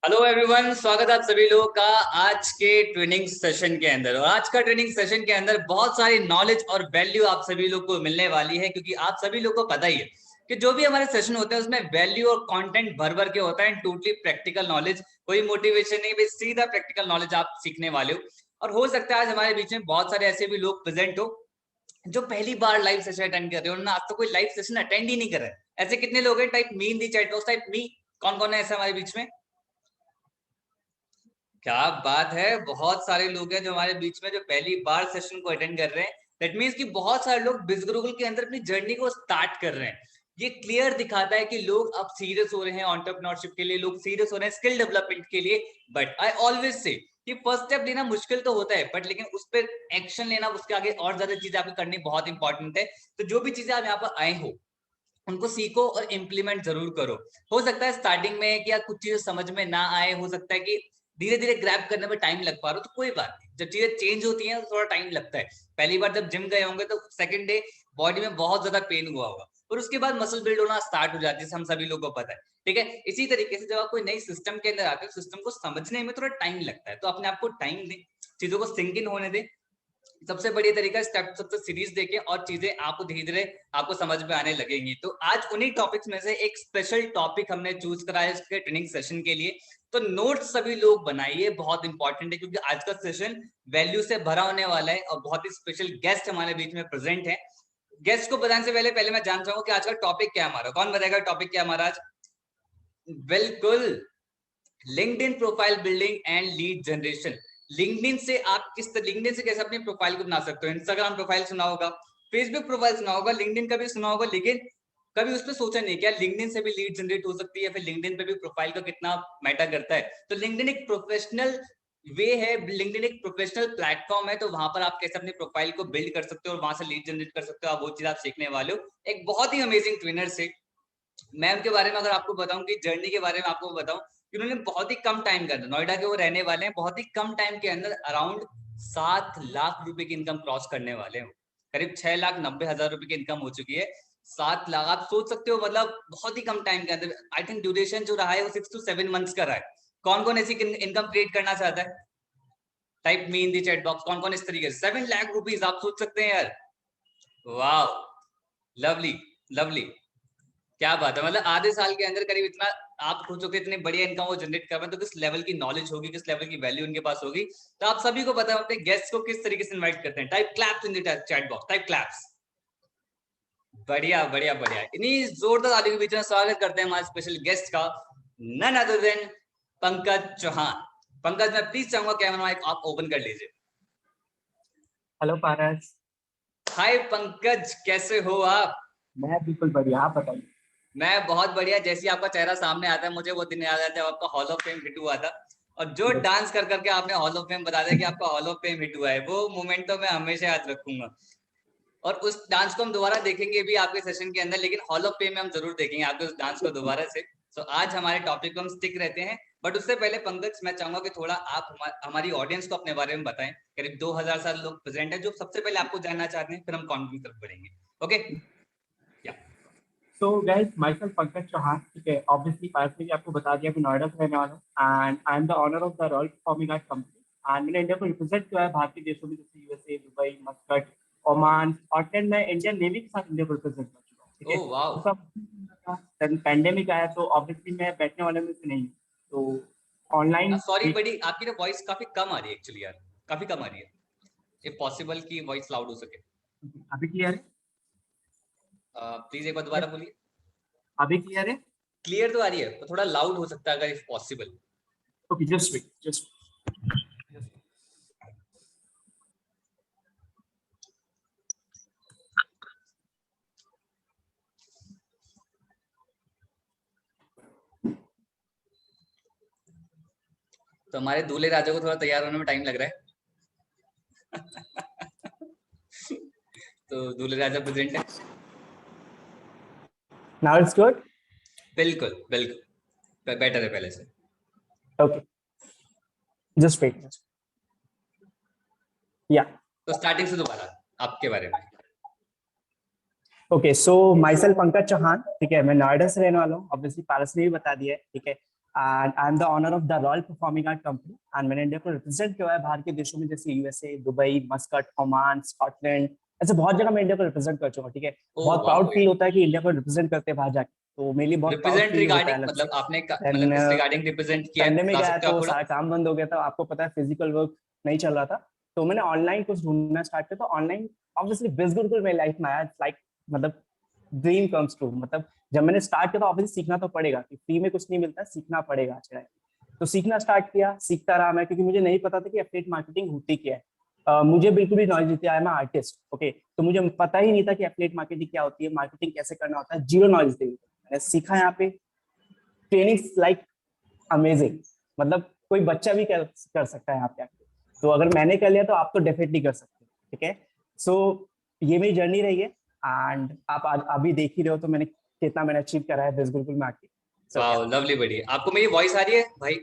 Hello everyone, स्वागत है आप सभी लोगों का आज के ट्रेनिंग सेशन के अंदर। और आज का ट्रेनिंग सेशन के अंदर बहुत सारी नॉलेज और वैल्यू आप सभी लोग को मिलने वाली है, क्योंकि आप सभी लोग को पता ही है कि जो भी हमारे सेशन होते हैं उसमें वैल्यू और कंटेंट भर भर के होता है। टोटली प्रैक्टिकल नॉलेज, कोई मोटिवेशन नहीं, बस सीधा प्रैक्टिकल नॉलेज आप सीखने वाले हो। और हो सकता है आज हमारे बीच में बहुत सारे ऐसे भी लोग प्रेजेंट हो जो पहली बार लाइव सेशन अटेंड कर रहे हो। उन्होंने आज तो कोई लाइव सेशन अटेंड ही नहीं कर रहा है। ऐसे कितने लोग हैं? Type me in the chat box, type me. कौन कौन है ऐसे हमारे बीच में? क्या बात है, बहुत सारे लोग हैं जो हमारे बीच में जो पहली बार सेशन को अटेंड कर रहे हैं। दैट मींस कि बहुत सारे लोग बिजगुरुकुल के अंदर अपनी जर्नी को स्टार्ट कर रहे हैं। ये क्लियर दिखाता है कि लोग अब सीरियस हो रहे हैं एंटरप्रेन्योरशिप के लिए, लोग सीरियस हो रहे हैं स्किल डेवलपमेंट के लिए। बट आई ऑलवेज से कि फर्स्ट स्टेप लेना मुश्किल तो होता है, बट लेकिन उस पर एक्शन लेना, उसके आगे और ज्यादा चीजें आपको करनी बहुत इंपॉर्टेंट है। तो जो भी चीजें आप यहाँ पर आए हो उनको सीखो और इम्प्लीमेंट जरूर करो। हो सकता है स्टार्टिंग में कि कुछ चीजें समझ में ना आए, हो सकता है कि धीरे धीरे ग्रैब करने में टाइम लग पा रहा हो, तो कोई बात नहीं। जब चीजें चेंज होती हैं तो थोड़ा टाइम लगता है। पहली बार जब जिम गए होंगे तो सेकंड डे बॉडी में बहुत ज्यादा पेन हुआ होगा, और उसके बाद मसल बिल्ड होना स्टार्ट हो जाती है, हम सभी लोगों को पता है। ठीक है, इसी तरीके से जब आप कोई नई सिस्टम के अंदर आते हो, सिस्टम को समझने में थोड़ा टाइम लगता है, तो अपने आप को टाइम दें, चीजों को सिंक इन होने दें। सबसे बढ़िया तरीका स्टेप सबसे सीरीज देखें और चीजें आपको धीरे धीरे आपको समझ में आने लगेंगी। तो आज उन्हीं टॉपिक्स में से एक स्पेशल टॉपिक हमने चूज करा है इसके ट्रेनिंग सेशन के लिए। तो नोट्स सभी लोग बनाइए, बहुत इंपॉर्टेंट है, क्योंकि आज का सेशन वैल्यू से भरा होने वाला है और बहुत ही स्पेशल गेस्ट हमारे बीच में प्रेजेंट है। गेस्ट को बताने से पहले मैं जानना चाहूंगा कि आज का टॉपिक क्या है हमारा। कौन बताएगा टॉपिक क्या हमारा आज? बिल्कुल, LinkedIn profile building and lead generation. LinkedIn से आप लिंक्डइन से कैसे अपनी प्रोफाइल को बना सकते हो। इंस्टाग्राम प्रोफाइल सुना होगा, फेसबुक प्रोफाइल सुना होगा, लिंक्डइन का भी सुना होगा, लेकिन कभी उस पर सोचा नहीं क्या लिंक्डइन से भी लीड जनरेट हो सकती है, फिर लिंक्डइन पे भी प्रोफाइल का कितना मैटर करता है। तो लिंक्डइन एक प्रोफेशनल वे है, लिंक्डइन एक प्रोफेशनल प्लेटफॉर्म है, तो वहां पर आप कैसे अपनी प्रोफाइल को बिल्ड कर सकते हो और वहां से लीड जनरेट कर सकते हो, आप वो चीज आप सीखने वाले हो एक बहुत ही अमेजिंग ट्रेनर से। मैं उनके बारे में अगर आपको बताऊं कि जर्नी के बारे में आपको बताऊं कि उन्होंने बहुत ही कम टाइम के अंदर, नोएडा के वो रहने वाले हैं, बहुत ही कम टाइम के अंदर अराउंड 7 लाख रुपए की इनकम क्रॉस करने वाले हैं। करीब 6,90,000 रुपए की इनकम हो चुकी है। 7 लाख आप सोच सकते हो, मतलब बहुत ही कम टाइम के अंदर। आई थिंक ड्यूरेशन जो रहा है वो 6 to 7 मंथ्स का रहा है। कौन कौन ऐसी इनकम क्रिएट करना चाहता है? Type me in the chat box, कौन कौन इस तरीके से 7 लाख रुपीज आप सोच सकते हैं यार। वाह, लवली लवली, क्या बात है। मतलब आधे साल के अंदर करीब इतना आप सोचो कि इतनी बढ़िया इनकम वो जनरेट कर रहे हैं, तो किस लेवल की नॉलेज होगी, किस लेवल की वैल्यू उनके पास होगी। तो आप सभी को पता है अपने गेस्ट को किस तरीके से इनवाइट करते हैं। Type claps in the chat box, type claps. बढ़िया बढ़िया बढ़िया, इन्हीं जोरदार तालियों के बीच में स्वागत करते हैं हमारे स्पेशल गेस्ट का, none other than Pankaj Chauhan. Pankaj, मैं प्लीज चाहूंगा कैमरा माइक आप ओपन कर लीजिए। हेलो पारस। हाय पंकज, कैसे हो आप? मैं बिल्कुल बढ़िया, आप बताइए। मैं बहुत बढ़िया। जैसे ही आपका चेहरा सामने आता है मुझे वो दिन याद आता है जब आपका हॉल ऑफ फेम हिट हुआ था, और जो डांस कर करके आपने हॉल ऑफ फेम बता दिया कि आपका हॉल ऑफ फेम हिट हुआ है, वो मोमेंट तो मैं हमेशा याद रखूंगा। और उस डांस को हम दोबारा देखेंगे भी आपके सेशन के अंदर, लेकिन हॉल ऑफ फेम में हम जरूर देखेंगे आपके उस डांस को दोबारा से। तो आज हमारे टॉपिक को हम स्टिक रहते हैं, बट उससे पहले पंकज मैं चाहूंगा कि थोड़ा आप हमारी ऑडियंस को अपने बारे में बताएं। करीब 2,000 साल लोग प्रेजेंट है जो सबसे पहले आपको जानना चाहते हैं, फिर हम कॉन्फ्रेंस तरफ बढ़ेंगे। Okay, so guys, myself Pankaj Chauhan. ठीक है, ऑब्वियसली पारस ने भी आपको बता दिया कि नोएडा से रहने वाला हूँ, and I am the honour of the royal performing art company. And मैंने इंडिया को रिप्रेजेंट किया है भारतीय देशों में, जैसे यूएसए, दुबई, मस्कट, ओमान, और देन मैं इंडियन नेवी के साथ इंडिया को रिप्रेजेंट कर चुका हूँ। ठीक है, ओह वाओ। तो सब देन पैंडेमिक आया, तो ऑब्वियसली मैं बैठने वाले में से नहीं हूँ, तो ऑनलाइन। सॉरी बड़ी, आपकी ना वॉइस काफी कम आ रही है एक्चुअली यार, काफी कम आ रही है। इफ पॉसिबल की वॉइस लाउड हो सके। अभी क्लियर है? प्लीज एक बार दोबारा बोलिए। अभी क्लियर है? क्लियर तो आ रही है, तो थोड़ा लाउड हो सकता है अगर if possible. Okay, just wait, just. तो हमारे दूल्हे राजा को थोड़ा तैयार होने में टाइम लग रहा है। तो दूल्हे राजा प्रेजेंट है। Now it's good. बिल्कुल बिल्कुल बेटर है पहले से। Okay, just wait. या तो स्टार्टिंग से दोबारा आपके बारे में। Okay, so myself Pankaj Chauhan. ठीक है, मैं नोएडा से रहने वाला हूँ, ऑब्वियसली पारस ने भी बता दिया है। ठीक है, and I am the honour of the royal performing art company and मैंने इंडिया को रिप्रेजेंट किया है बाहर के देशों में जैसे USA, Dubai, Muscat, Oman, Scotland, ऐसे बहुत जगह मैं इंडिया को रिप्रेजेंट कर चुका हूँ। ठीक है, ओ बहुत वाओ, प्राउड फील होता है कि इंडिया को रिप्रेजेंट करते हैं बाहर जाके, तो मेरे लिए बहुत प्राउड रिप्रेजेंट फील होता है रिगार्डिंग अलग से। मतलब आपने मतलब देन किस रिगार्डिंग रिप्रेजेंट किया है, पैंडेमिक बता आया सकते हो आप तो थोड़ा? सारा काम बंद हो गया था, आपको पता है फिजिकल वर्क नहीं चल रहा था, तो मैंने ऑनलाइन कुछ ढूंढना स्टार्ट किया। तो ऑनलाइन ऑब्वियसली बिजनेस मेरी लाइफ में आया, लाइक मतलब ड्रीम कम्स ट्रू। मतलब जब मैंने स्टार्ट किया तो ऑब्वियसली सीखना तो पड़ेगा, कि फ्री में कुछ नहीं मिलता, सीखना पड़ेगा आज के टाइम। तो सीखना स्टार्ट किया, सीखता रहा मैं, क्योंकि मुझे नहीं पता था कि एफिलिएट मार्केटिंग होती क्या है। मुझे बिल्कुल भी नॉलेज नहीं थी, आई एम आर्टिस्ट, ओके, तो मुझे पता ही नहीं था कि एफिलिएट मार्केटिंग क्या होती है, मार्केटिंग कैसे करना होता है, जीरो नॉलेज थी। मैंने सीखा यहाँ पे, ट्रेनिंग लाइक अमेजिंग, मतलब कोई बच्चा भी कर सकता है यहाँ पे आके। तो अगर मैंने कर लिया तो आप तो डेफिनेटली कर सकते हैं। ठीक है, सो ये मेरी जर्नी रही है, एंड आप अभी देख ही रहे हो तो मैंने कितना मैंने अचीव करा है बिजनेस गुरुकुल में आके। सो वाओ, लवली, बढ़िया। आपको मेरी वॉइस आ रही है भाई?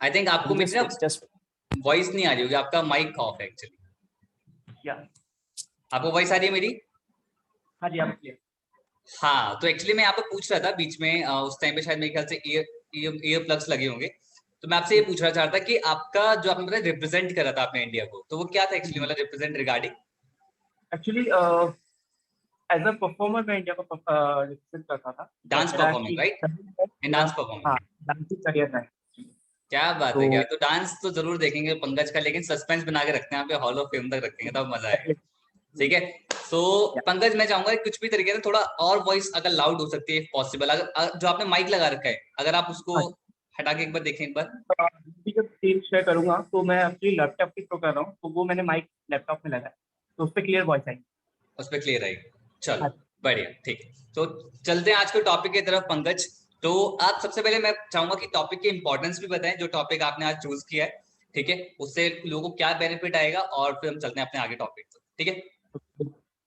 आई थिंक आपको मेरी ना जस्ट वॉइस नहीं आ रही होगी, आपका माइक ऑफ है एक्चुअली। या आपको वॉइस आ रही है मेरी? हाँ जी, आप क्लियर। हाँ, तो एक्चुअली मैं यहाँ पे पूछ रहा था बीच में, उस टाइम पे शायद मेरे ख्याल से ईयर प्लग्स लगे होंगे, तो मैं आपसे ये पूछ रहा चाहता कि आपका जो आपने बताया रिप्रेजेंट करा था आपने इंडिया को, तो वो क्या था एक्चुअली, मतलब represent regarding? Actually as a performer मैं इंडिया को रिप्रेजेंट करता था, बट डांस मेरा performing, actually right? In dance performing. हाँ डांसिंग करियर है। क्या बात है, तो क्या तो डांस तो जरूर देखेंगे पंकज का, लेकिन सस्पेंस बना के रखते हैं यहाँ पे, हॉल ऑफ फेम तक रखेंगे तब मजा आएगा। ठीक है, तो पंकज मैं चाहूंगा कुछ भी तरीके से थोड़ा और वॉइस अगर लाउड हो सकती है पॉसिबल, अगर जो आपने माइक लगा रखा है अगर आप उसको हटा के एक बार देखें एक बार। जब स्क्रीन शेयर करूंगा तो मैं अपनी लैपटॉप की थ्रू कर रहा हूँ, तो वो मैंने माइक लैपटॉप में लगा है, तो उस पर क्लियर वॉइस आई। उस पर क्लियर आएगी, चलो हाँ। बढ़िया, ठीक है। तो चलते हैं आज के टॉपिक की तरफ पंकज। तो आप सबसे पहले मैं चाहूंगा कि टॉपिक की इंपॉर्टेंस भी बताएं, जो टॉपिक आपने आज चूज किया है, ठीक है, उससे लोगों को क्या बेनिफिट आएगा, और फिर हम चलते हैं अपने आगे टॉपिक पर, ठीक है?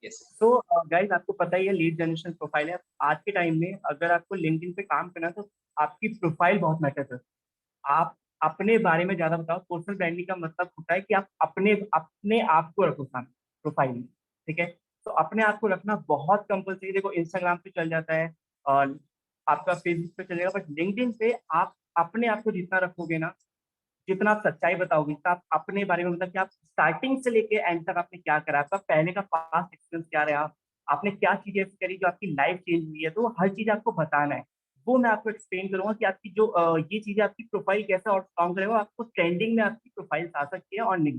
यस। तो गाइस आपको पता ही है लीड जनरेशन प्रोफाइल है। आज के टाइम में अगर आपको लिंक्डइन पे काम करना है तो आपकी प्रोफाइल बहुत मैटर करती है। आप अपने बारे में ज्यादा बताओ। पर्सनल ब्रांडिंग का मतलब होता है कि आप अपने अपने आप को रखो सामने प्रोफाइल में। ठीक है, तो अपने आप को रखना बहुत कंपलसरी। देखो इंस्टाग्राम पे चल जाता है और आपका फेसबुक पे चलेगा, बट लिंक्डइन पे आप अपने आप को जितना रखोगे ना, जितना आप सच्चाई बताओगे, जितना आप अपने बारे में मतलब कि आप स्टार्टिंग से लेके एंड तक आपने क्या करा, आपका पहले का पास्ट एक्सपीरियंस क्या रहा, आपने क्या चीजें करी जो आपकी लाइफ चेंज हुई है, तो वो हर चीज आपको बताना है। वो मैं आपको एक्सप्लेन करूंगा कि आपकी जो ये चीजें आपकी प्रोफाइल कैसा और काम करेगा, आपको ट्रेंडिंग में आपकी प्रोफाइल आ सकती है और नहीं।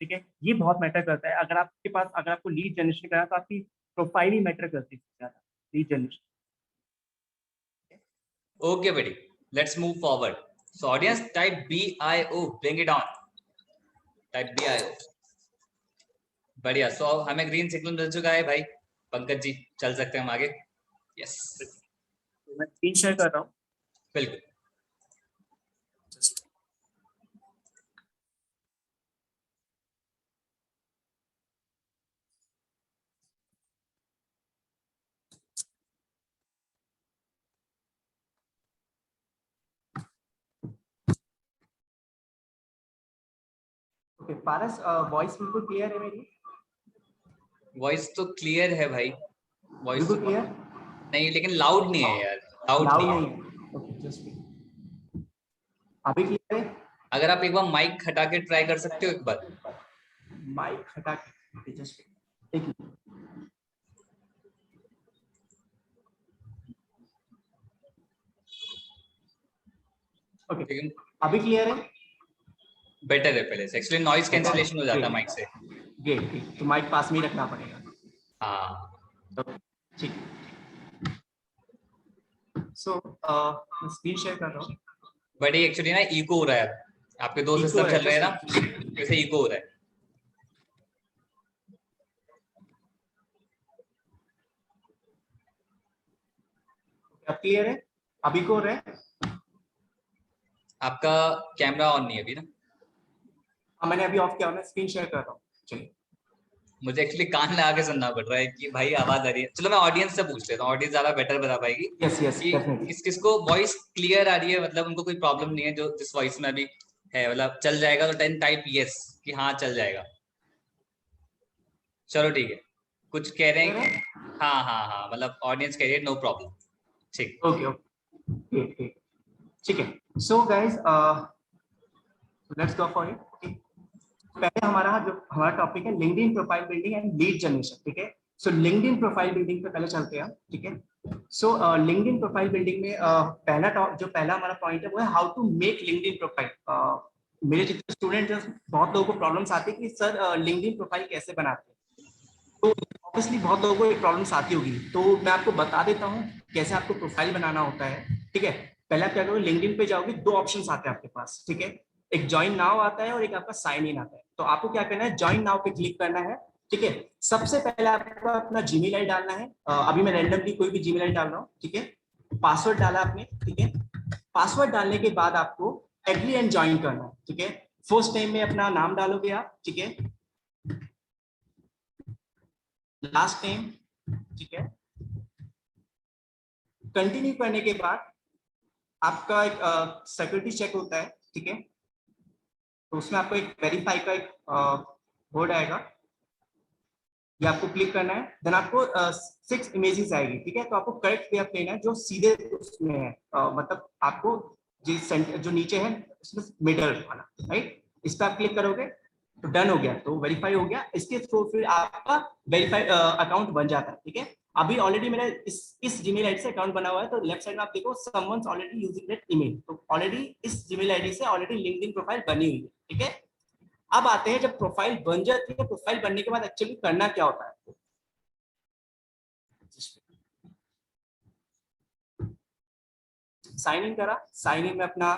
ठीक है, ये बहुत मैटर करता है। अगर आपके पास अगर आपको लीड जनरेशन करना है तो आपकी प्रोफाइल ही मैटर करती है ज्यादा, lead generation. Okay buddy, let's move forward. So audience, type BIO, bring it on. Type BIO. बढ़िया, सो हमें ग्रीन सिग्नल मिल चुका है भाई पंकज जी, चल सकते हैं हम आगे। यस, तो मैं स्क्रीन शेयर कर रहा हूँ। बिल्कुल। ओके पारस, वॉइस बिल्कुल क्लियर है मेरी? वॉइस तो क्लियर है भाई, वॉइस तो बिल्कुल क्लियर? नहीं, लेकिन लाउड नहीं है यार, लाउड लाउड नहीं है। नहीं है? ओके जस्ट अभी क्लियर है? अगर आप एक बार माइक हटा के ट्राई कर सकते हो एक बार। माइक हटा के जस्ट एक मिनट। ओके लेकिन अभी क्लियर है? बेटर है पहले से, एक्चुअली नॉइज कैंसिलेशन हो जाता है माइक से। गेट गेट तो माइक पास में ही रखना पड़ेगा। हाँ, तो ठीक, सो मैं स्क्रीन शेयर कर रहा हूँ। बट ये एक्चुअली ना इको हो रहा है, आपके दो इको सिस्टम है चल रहे हैं ना, वैसे इको हो रहा है। अब क्लियर है? अभी को हो रहा है? आपका कैमरा ऑन नहीं है अभी ना? हाँ मैंने अभी ऑफ किया, मैं स्क्रीन शेयर कर रहा हूँ। चलिए मुझे एक्चुअली कान लगा के सुनना पड़ रहा है कि भाई आवाज आ रही है। चलो मैं ऑडियंस से पूछ लेता हूँ, ऑडियंस ज्यादा बेटर बता पाएगी यस यस कि डेफिनेटली। किस किस को वॉइस क्लियर आ रही है, मतलब उनको कोई प्रॉब्लम नहीं है जो जिस वॉइस में अभी है, मतलब चल जाएगा तो 10 टाइप यस कि हाँ चल जाएगा। चलो ठीक है, कुछ कह रहे हैं कि हाँ हाँ हाँ, मतलब ऑडियंस कह रही है नो प्रॉब्लम। ठीक, ओके ओके ठीक ठीक ठीक है। So guys let's go for it. पहले हमारा टॉपिक है LinkedIn profile building and lead generation, ठीक है। सो लिंक्डइन प्रोफाइल बिल्डिंग पे पहले चलते हैं, ठीक है। सो लिंक्डइन प्रोफाइल बिल्डिंग में पहला हमारा पॉइंट है वो है how to make LinkedIn profile. मेरे जितने स्टूडेंट हैं बहुत लोगों को प्रॉब्लम्स आती है कि सर लिंक्डइन प्रोफाइल कैसे बनाते हैं। तो ऑब्वियसली बहुत लोगों को ये प्रॉब्लम्स आती होगी, तो मैं आपको बता देता हूँ कैसे आपको प्रोफाइल बनाना होता है, ठीक है। पहले आप क्या करोगे, लिंक्डइन पे जाओगे, दो ऑप्शंस आते हैं आपके पास, ठीक है। एक ज्वाइन नाउ आता है और एक आपका साइन इन आता है। तो आपको क्या करना है, ज्वाइन नाउ पे क्लिक करना है, ठीक है। सबसे पहले आपको अपना जीमेल आईडी डालना है। अभी मैं रैंडमली कोई भी जीमेल आईडी डाल रहा हूँ, ठीक है। पासवर्ड डाला आपने, ठीक है। पासवर्ड डालने के बाद आपको एग्री एंड ज्वाइन करना है, ठीक है। फर्स्ट टाइम में अपना नाम डालोगे आप, ठीक है। लास्ट नेम, ठीक है। कंटिन्यू करने के बाद आपका एक सिक्योरिटी चेक होता है, ठीक है। तो उसमें आपको एक वेरीफाई का एक बोर्ड आएगा, ये आपको क्लिक करना है। देन आपको 6 इमेजेस आएगी, ठीक है। तो आपको करेक्ट वे ऑफ लेना है जो सीधे उसमें है, मतलब आपको जो नीचे है उसमें मिडल वाला, राइट। इस पर आप क्लिक करोगे तो डन हो गया, तो वेरीफाई हो गया। इसके थ्रू फिर आपका वेरीफाई अकाउंट बन जाता है, ठीक है। अभी ऑलरेडी मेरा इस जीमेल आईडी से अकाउंट बना हुआ है, तो लेफ्ट साइड में आप देखो someone's already using that email, तो ऑलरेडी इस जीमेल आईडी से ऑलरेडी लिंक्डइन प्रोफाइल बनी हुई है, ठीक है। अब आते हैं जब प्रोफाइल बन जाती है, प्रोफाइल बनने के बाद एक्चुअली करना क्या होता है। साइन इन करा, साइन इन में अपना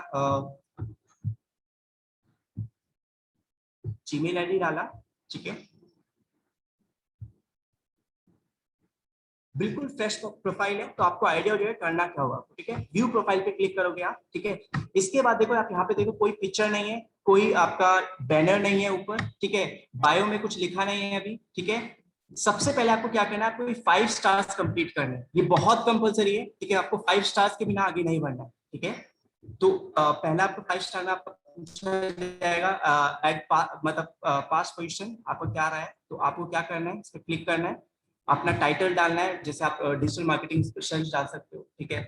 जीमेल आईडी डाला, ठीक है। बिल्कुल फ्रेश प्रोफाइल है, तो आपको आइडिया हो जाएगा करना क्या होगा, ठीक है। व्यू प्रोफाइल पे क्लिक करोगे आप, ठीक है। इसके बाद देखो आप यहाँ पे देखो कोई पिक्चर नहीं है, कोई आपका बैनर नहीं है ऊपर, ठीक है। बायो में कुछ लिखा नहीं है अभी, ठीक है। सबसे पहले आपको क्या करना है, आपको 5 स्टार्स कंप्लीट करने हैं, ये बहुत कंपलसरी है, ठीक है। आपको 5 स्टार्स के बिना आगे नहीं बढ़ना है, ठीक है। तो पहला आपको 5 स्टार में आपको पूछा जाएगा मतलब पास्ट पोजीशन आपको क्या रहा है, तो आपको क्या करना है, इस पर क्लिक करना है। अपना टाइटल डालना है, जैसे आप डिजिटल मार्केटिंग स्पेशलिस्ट डाल सकते हो, ठीक है,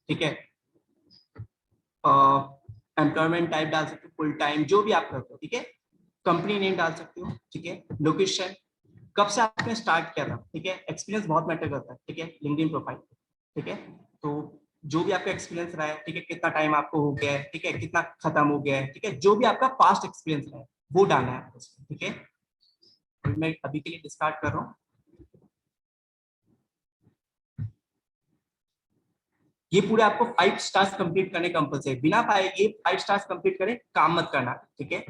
ठीक है। एम्प्लॉयमेंट टाइप डाल सकते हो, फुल टाइम, जो भी आप करते हो, ठीक है। कंपनी नेम डाल सकते हो, ठीक है। लोकेशन, कब से आपने स्टार्ट किया था, ठीक है। एक्सपीरियंस बहुत मैटर करता है, ठीक है, लिंक्डइन प्रोफाइल, ठीक है। तो जो भी आपका एक्सपीरियंस रहा है, ठीक है, कितना टाइम आपको हो गया है, ठीक है, कितना खत्म हो गया है, ठीक है, जो भी आपका पास्ट एक्सपीरियंस रहा है वो डालना है आपको, ठीक है। मैं अभी के लिए डिस्कार्ड कर रहा हूँ। ये पूरे आपको 5 स्टार्स कंप्लीट करने कंपलसरी, बिना पाए ये 5 स्टार्स कंप्लीट करें काम मत करना, ठीक है।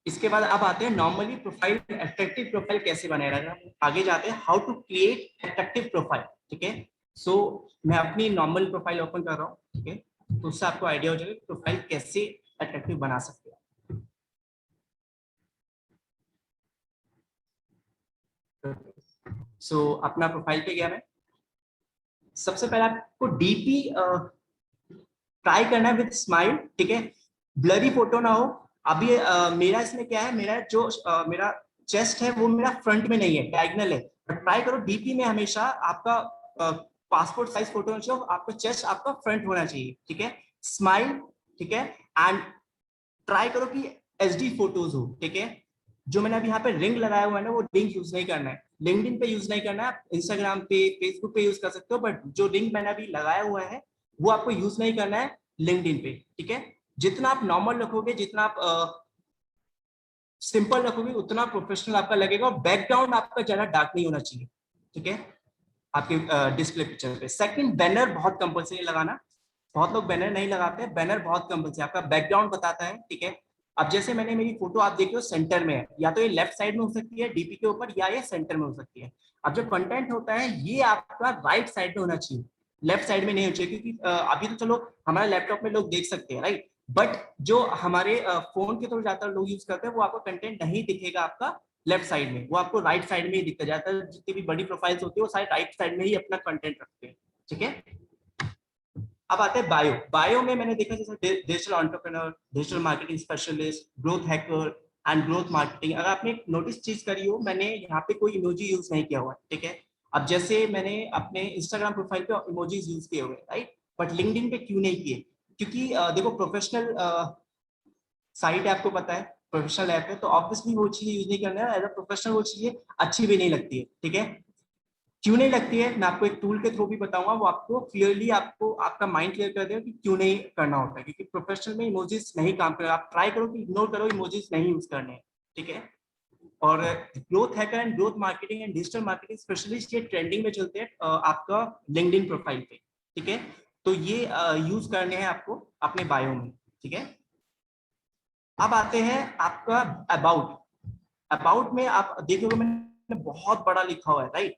इसके बाद अब आते हैं नॉर्मली प्रोफाइल, अट्रैक्टिव प्रोफाइल कैसे बनाएगा। आगे जाते हैं how to create attractive profile, ठीक है। सो मैं अपनी नॉर्मल प्रोफाइल ओपन कर रहा हूँ, ठीक है। तो उससे आपको आइडिया हो जाएगा प्रोफाइल कैसे अट्रैक्टिव बना सकते हैं। सो अपना प्रोफाइल पे गया मैं। सबसे पहले आपको डीपी ट्राई करना है विद स्माइल, ठीक है। ब्लरी फोटो ना हो। अभी मेरा इसमें क्या है, मेरा चेस्ट है वो मेरा फ्रंट में नहीं है, डायगनल है। ट्राई करो डीपी में हमेशा आपका पासपोर्ट साइज फोटो होना चाहिए, आपका चेस्ट आपका फ्रंट होना चाहिए, ठीक है। स्माइल, ठीक है। एंड ट्राई करो कि एचडी फोटोज हो, ठीक है। जो मैंने अभी यहाँ पे रिंग लगाया हुआ है ना, वो रिंग यूज नहीं करना है, लिंक्डइन पे यूज नहीं करना है। इंस्टाग्राम पे, फेसबुक पे यूज कर सकते हो, बट जो रिंग मैंने अभी लगाया हुआ है वो आपको यूज नहीं करना है लिंक्डइन पे, ठीक है। जितना आप नॉर्मल रखोगे, जितना आप सिंपल रखोगे, उतना प्रोफेशनल आपका लगेगा। और बैकग्राउंड आपका ज्यादा डार्क नहीं होना चाहिए, ठीक है, आपके डिस्प्ले पिक्चर पे। सेकंड, बैनर बहुत कंपलसरी लगाना। बहुत लोग बैनर नहीं लगाते, बैनर बहुत कंपलसरी, आपका बैकग्राउंड बताता है, ठीक है। अब जैसे मैंने मेरी फोटो आप देख रहे हो सेंटर में है, या तो ये लेफ्ट साइड में हो सकती है डीपी के ऊपर, या ये सेंटर में हो सकती है। अब जो कंटेंट होता है ये आपका राइट साइड में होना चाहिए, लेफ्ट साइड में नहीं होना चाहिए, क्योंकि अभी तो चलो हमारे लैपटॉप में लोग देख सकते हैं, राइट। बट जो हमारे फोन के थ्रू ज्यादातर लोग यूज करते हैं, वो आपको कंटेंट नहीं दिखेगा आपका लेफ्ट साइड में, वो आपको राइट साइड में ही दिखता जाता है। जितनी भी बड़ी प्रोफाइल्स होती है वो सारे राइट साइड में ही अपना कंटेंट रखते हैं, ठीक है। अब आते हैं बायो। बायो में मैंने देखा जैसे digital entrepreneur, digital marketing specialist, growth hacker and growth marketing. अगर आपने नोटिस चीज करी हो, मैंने यहाँ पे कोई इमोजी यूज नहीं किया हुआ है, ठीक है। अब जैसे मैंने अपने इंस्टाग्राम प्रोफाइल पे इमोजीज यूज किए हुए, राइट, बट लिंक्डइन पे क्यों नहीं किए? क्योंकि देखो प्रोफेशनल साइट है, आपको पता है प्रोफेशनल ऐप है, तो ऑब्वियसली वो चीजें यूज नहीं करना है। एज अ प्रोफेशनल वो चीजें अच्छी भी नहीं लगती है, ठीक है। क्यों नहीं लगती है, मैं आपको एक टूल के थ्रू भी बताऊंगा, वो आपको क्लियरली आपको आपका माइंड क्लियर कर देगा कि क्यों नहीं करना होता है। क्योंकि प्रोफेशनल में इमोजीज नहीं काम कर, आप ट्राई करो कि इग्नोर करो, इमोजीज नहीं यूज करने हैं, ठीक है। और growth hacker and growth marketing and digital marketing specialist ये ट्रेंडिंग में चलते हैं आपका लिंक्डइन प्रोफाइल पे, ठीक है। तो ये यूज करने हैं आपको अपने बायो में, ठीक है। अब आते हैं आपका अबाउट। अबाउट में आप देखोगे मैंने बहुत बड़ा लिखा हुआ है, राइट।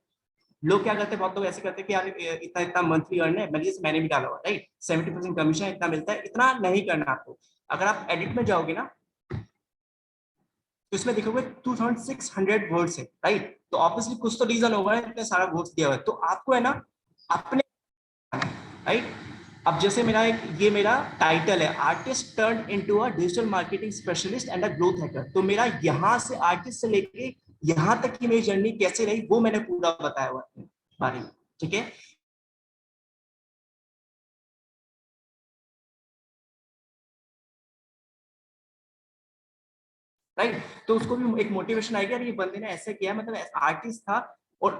लोग क्या करते हैं, बहुत लोग ऐसे करते हैं कि यार इतना इतना मंथली अर्न है, मैंने भी डाला हुआ, राइट, 70% कमीशन इतना मिलता है, इतना नहीं करना आपको। अगर आप एडिट में जाओगे ना तो इसमें देखोगे 2600 वर्ड्स है, राइट। तो ऑब्वियसली कुछ तो रीजन होगा, इतने सारा वर्ड्स दिया हुआ है, तो आपको है ना अपने, राइट। अब जैसे मेरा एक ये मेरा टाइटल है, artist turn into a digital marketing specialist and a growth hacker. तो मेरा यहाँ से आर्टिस्ट से लेके यहाँ तक की मेरी जर्नी कैसे रही वो मैंने पूरा बताया हुआ है बारे में, ठीक है। राइट, तो उसको भी एक मोटिवेशन आएगा, ये बंदे ने ऐसा किया, मतलब आर्टिस्ट था और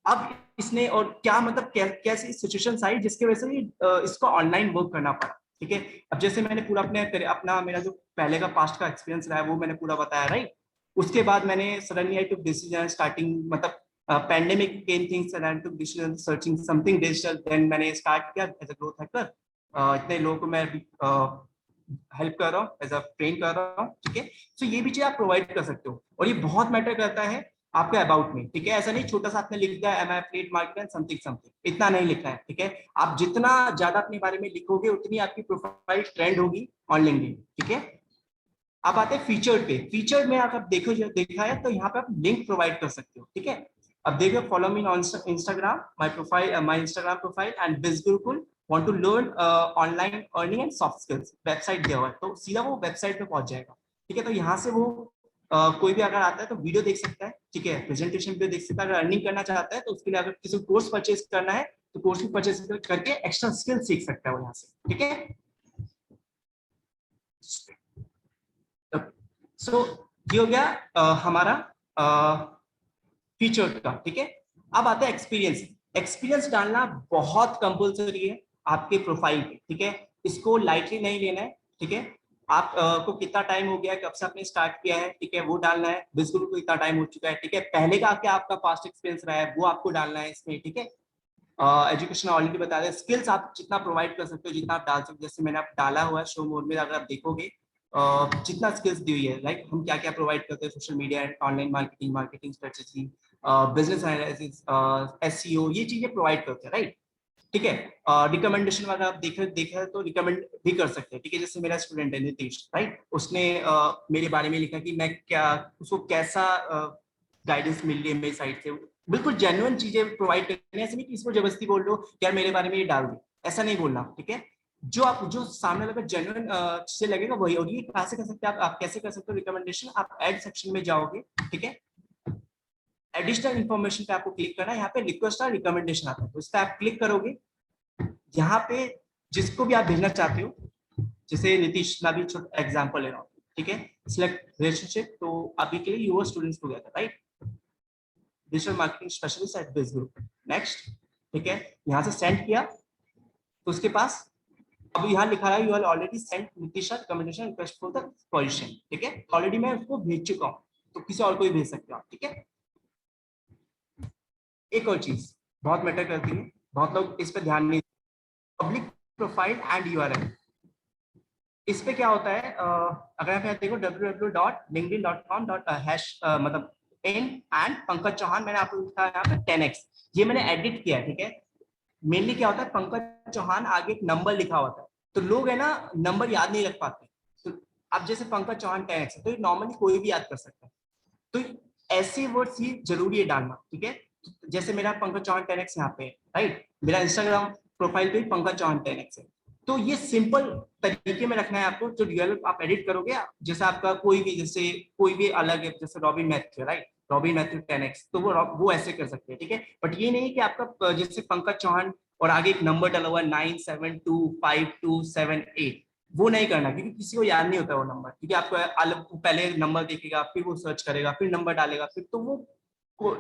अब इसने, और क्या मतलब कैसी सिचुएशन आई जिसकी वजह से इसको ऑनलाइन वर्क करना पड़ा, ठीक है। अब जैसे मैंने पूरा अपना मेरा जो पहले का पास्ट का एक्सपीरियंस रहा है वो मैंने पूरा बताया, राइट। उसके बाद मैंने suddenly I took decision starting, मतलब pandemic came things and I took decision searching something digital, then मैंने स्टार्ट किया एज अ ग्रोथ हैकर। इतने लोगों को मैं हेल्प कर रहा हूँ, एज अ ट्रेन कर रहा हूँ, ठीक है। तो ये भी चीज आप प्रोवाइड कर सकते हो, और ये बहुत मैटर करता है आपके अबाउट में, ठीक है। ऐसा नहीं छोटा सा आपने लिख दिया एम आई एफिलिएट मार्केटर समथिंग समथिंग, इतना नहीं लिखना है, ठीक है। आप जितना ज्यादा अपने बारे में लिखोगे उतनी आपकी प्रोफाइल ट्रेंड होगी ऑन लिंक्डइन, ठीक है। अब आते हैं फीचर पे। फीचर में अगर देखो जो देखा है तो यहाँ पे आप लिंक प्रोवाइड कर सकते हो, ठीक है। अब देखो follow me on Instagram, my profile, my Instagram profile and Biz Gurukul want to learn online earning and soft skills, website दिया हुआ है, तो सीधा वो वेबसाइट पे पहुंच जाएगा, ठीक है। तो यहाँ से वो कोई भी अगर आता है तो वीडियो देख सकता है, ठीक है, प्रेजेंटेशन वीडियो देख सकता है। अगर अर्निंग करना चाहता है तो उसके लिए अगर किसी को कोर्स परचेज करना है तो कोर्स भी परचेज करके एक्स्ट्रा स्किल सीख सकता है वो यहाँ से, ठीक है। सो ये हो गया हमारा फीचर का, ठीक है। अब आता है एक्सपीरियंस। एक्सपीरियंस डालना बहुत कंपलसरी है आपके प्रोफाइल पे, ठीक है। इसको लाइटली नहीं लेना है, ठीक है। आप को कितना टाइम हो गया, कब से आपने स्टार्ट किया है, ठीक है, वो डालना है। बिल्कुल को इतना टाइम हो चुका है, ठीक है। पहले का क्या आपका पास्ट एक्सपीरियंस रहा है वो आपको डालना है इसमें, ठीक है। एजुकेशन ऑलरेडी बता दें। स्किल्स आप जितना प्रोवाइड कर सकते हो, जितना आप डाल सकते हो, जैसे मैंने आप डाला हुआ है शो मोड में, अगर आप देखोगे जितना स्किल्स दी हुई है, लाइक हम क्या क्या प्रोवाइड करते हैं, social media, online marketing, marketing strategy, business analysis, SEO, ये चीजें प्रोवाइड करते हैं, राइट, ठीक है। रिकमेंडेशन अगर आप देखे तो रिकमेंड भी कर सकते हैं, ठीक है। जैसे मेरा स्टूडेंट है नीतीश, राइट, उसने मेरे बारे में लिखा कि मैं क्या, उसको कैसा गाइडेंस मिल रही है मेरी साइड से, बिल्कुल जेन्युइन चीजें प्रोवाइड करनी है। ऐसे नहीं कि इसको जबरदस्ती बोल दो यार मेरे बारे में ये डाल दो, ऐसा नहीं बोलना, ठीक है। जो सामने लगा जेन्युइन चीजें लगेगा वही होगी। कहाँ से कर सकते हैं आप कैसे कर सकते हो रिकमेंडेशन, आप एड सेक्शन में जाओगे, ठीक है। एडिशनल इन्फॉर्मेशन पे आपको क्लिक करना है, यहाँ पे रिक्वेस्ट और रिकमेंडेशन आता है, तो इस पर आप क्लिक करोगे। यहाँ पे जिसको भी आप भेजना चाहते हो, जैसे नीतीश का भी छोटा एग्जाम्पल ले रहा हूँ, ठीक है। सिलेक्ट रिलेशनशिप, तो अभी के लिए your students together, right, digital marketing specialist at biz group, next, ठीक है। यहाँ से सेंड किया तो उसके पास अब यहाँ लिखा है you are already sent Nitish recommendation request for the position, ठीक है। ऑलरेडी मैं उसको भेज चुका हूँ, तो किसी और को भी भेज सकते हो आप, ठीक है। एक और चीज बहुत मैटर करती है, बहुत लोग इस पर ध्यान नहीं, पब्लिक प्रोफाइल एंड यूआरएल। इस पे क्या होता है, अगर आप यहाँ देखो www.linkedin.com मतलब इन एंड पंकज चौहान, मैंने आपको लिखा है यहाँ पे 10x, ये मैंने एडिट किया है, ठीक है। मेनली क्या होता है, पंकज चौहान आगे एक नंबर लिखा होता है, तो लोग है ना नंबर याद नहीं रख पाते। तो अब जैसे पंकज चौहान 10x है तो नॉर्मली कोई भी याद कर सकता है, तो ऐसे वर्ड्स ही जरूरी है डालना, ठीक है। जैसे मेरा पंकज चौहान 10x यहाँ पे है, राइट, मेरा इंस्टाग्राम प्रोफाइल पे पंकज चौहान 10x है, तो ये सिंपल तरीके में रखना है आपको। जो रियल आप एडिट करोगे, जैसे आपका कोई भी, जैसे कोई भी अलग है, जैसे robin Matthew, right, robin Matthew 10x, तो वो ऐसे कर सकते हैं, ठीक है। बट ये नहीं कि आपका जैसे पंकज चौहान और आगे एक नंबर डला हुआ है 972527 वो नहीं करना, क्योंकि किसी को याद नहीं होता वो नंबर, क्योंकि आपको अलग पहले नंबर देखेगा, फिर वो सर्च करेगा, फिर नंबर डालेगा, फिर तो वो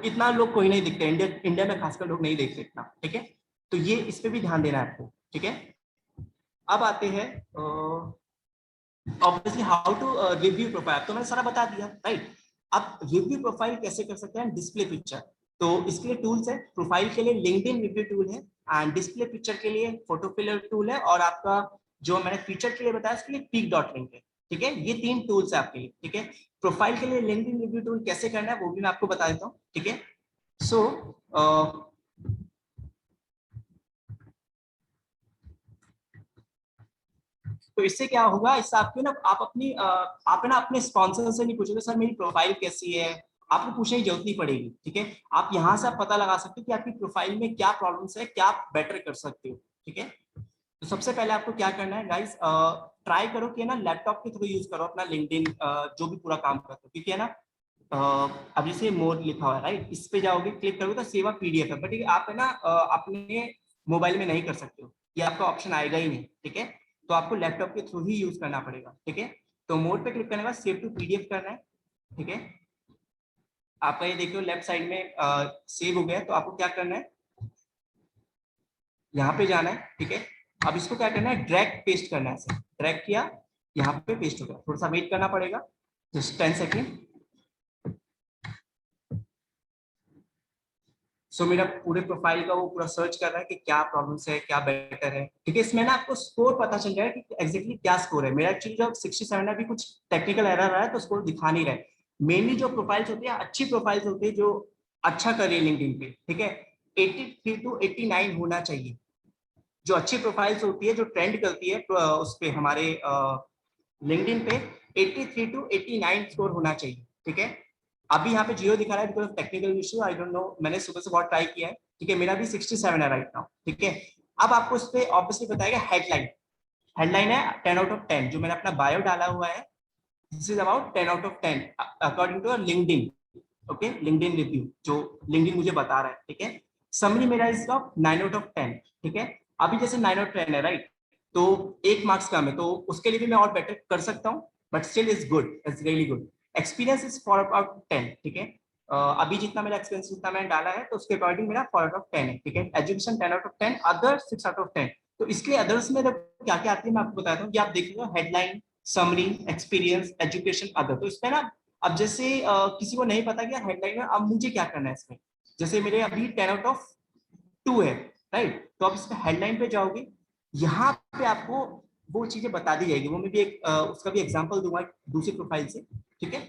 इतना लोग कोई नहीं दिखते, इंडिया में खासकर लोग नहीं देखते इतना, ठीक है। तो ये इस पे भी ध्यान देना है आपको, ठीक है। अब आते हैं obviously how to review profile, तो मैंने सारा बता दिया, राइट। अब रिव्यू प्रोफाइल कैसे कर सकते हैं, डिस्प्ले पिक्चर, तो इसके लिए टूल्स है, प्रोफाइल के लिए लिंक्डइन रिव्यू टूल है, एंड डिस्प्ले पिक्चर के लिए फोटो फिलर टूल है, और आपका जो मैंने फीचर के लिए बताया उसके लिए peak.link है, ठीक है। ये 3 टूल्स है आपके लिए, ठीक है। प्रोफाइल के लिए लिंक्डइन रिव्यू टूल कैसे करना है वो भी मैं आपको बता देता हूँ, ठीक है। सो तो इससे क्या होगा, इससे आपके ना आप ना अपने स्पॉन्सर से नहीं पूछोगे सर मेरी प्रोफाइल कैसी है, आपको पूछने की जरूरत नहीं पड़ेगी, ठीक है। आप यहाँ से आप पता लगा सकते हो कि आपकी प्रोफाइल में क्या प्रॉब्लम्स है, क्या आप बेटर कर सकते हो, ठीक है। तो सबसे पहले आपको क्या करना है गाइस, ट्राई करो कि ना लैपटॉप के थ्रू यूज करो अपना लिंक्डइन, जो भी पूरा काम करते हो, क्योंकि है ना अब जैसे मोर लिखा हुआ है, राइट, इस पे जाओगे, क्लिक करोगे तो सेव पीडीएफ है, बट आप है ना अपने मोबाइल में नहीं कर सकते हो, ये आपका ऑप्शन आएगा ही नहीं, ठीक है। तो आपको लैपटॉप के थ्रू ही यूज करना पड़ेगा, ठीक है। तो मोड पे क्लिक करने के बाद सेव टू पीडीएफ करना है, ठीक है। आपका ये देखियो लेफ्ट साइड में सेव हो गया है, तो आपको क्या करना है, यहाँ पे जाना है, ठीक है। अब इसको क्या करना है, ड्रैग पेस्ट करना है, ड्रैग किया, यहाँ पे पेस्ट हो गया, थोड़ा सा वेट करना पड़ेगा, जस्ट 10 सेकेंड। सो मेरा पूरे प्रोफाइल का वो पूरा सर्च कर रहा है कि क्या प्रॉब्लम्स है, क्या बेटर है, ठीक है। इसमें ना आपको स्कोर पता चल जाएगा कि एग्जैक्टली क्या स्कोर है। मेरा एक्चुअली जब 67 है, अभी कुछ टेक्निकल एरर रहा है तो स्कोर दिखा नहीं रहा है। मेनली जो प्रोफाइल्स होती है, अच्छी प्रोफाइल्स होती है जो अच्छा कर रही है लिंक्डइन पे, ठीक है, 83 to 89 होना चाहिए। जो अच्छी प्रोफाइल्स होती है, जो ट्रेंड करती है उस पे हमारे लिंक्डइन पे 83 to 89 स्कोर होना चाहिए, ठीक है। अभी यहाँ पे जीरो दिखा रहा है because of technical issue, I don't know, मैंने सुबह से बहुत ट्राई किया है, ठीक है। मेरा भी 67 है राइट नाउ, ठीक है। अब आपको इस पे ऑब्वियसली बताएगा हेडलाइन, हेडलाइन है 10 आउट ऑफ 10, जो मैंने अपना बायो डाला हुआ है, this is about 10 out of 10 according to LinkedIn, okay, LinkedIn review जो लिंक्डइन मुझे बता रहा है, ठीक है। समरी मेरा इसका 9 आउट ऑफ 10, ठीक है। अभी जैसे 9 आउट 10 है, राइट, तो 1 मार्क्स कम है, तो उसके लिए भी मैं और बेटर कर सकता हूँ, but still is good, it's really good. Experience is 4 out of 10, ठीक है। अभी जितना मेरा एक्सपीरियंस जितना मैंने डाला है, तो उसके अकॉर्डिंग मेरा 4 आउट ऑफ 10 है, ठीक है। Education 10 out of 10, other 6 out of 10। तो इसके अदर्स में क्या क्या आती है मैं आपको बताता हूँ, कि आप देखिएगा headline, summary, experience, education, other. तो इसमें ना अब जैसे किसी को नहीं पता कि हेडलाइन में अब मुझे क्या करना है इसमें, जैसे मेरे अभी 10 आउट ऑफ 2 है, राइट, तो आप इसमें हेडलाइन पे जाओगे, यहाँ पे आपको वो चीजें बता दी जाएगी, वो मैं भी एक उसका भी एग्जांपल दूंगा दूसरी प्रोफाइल से, ठीक है।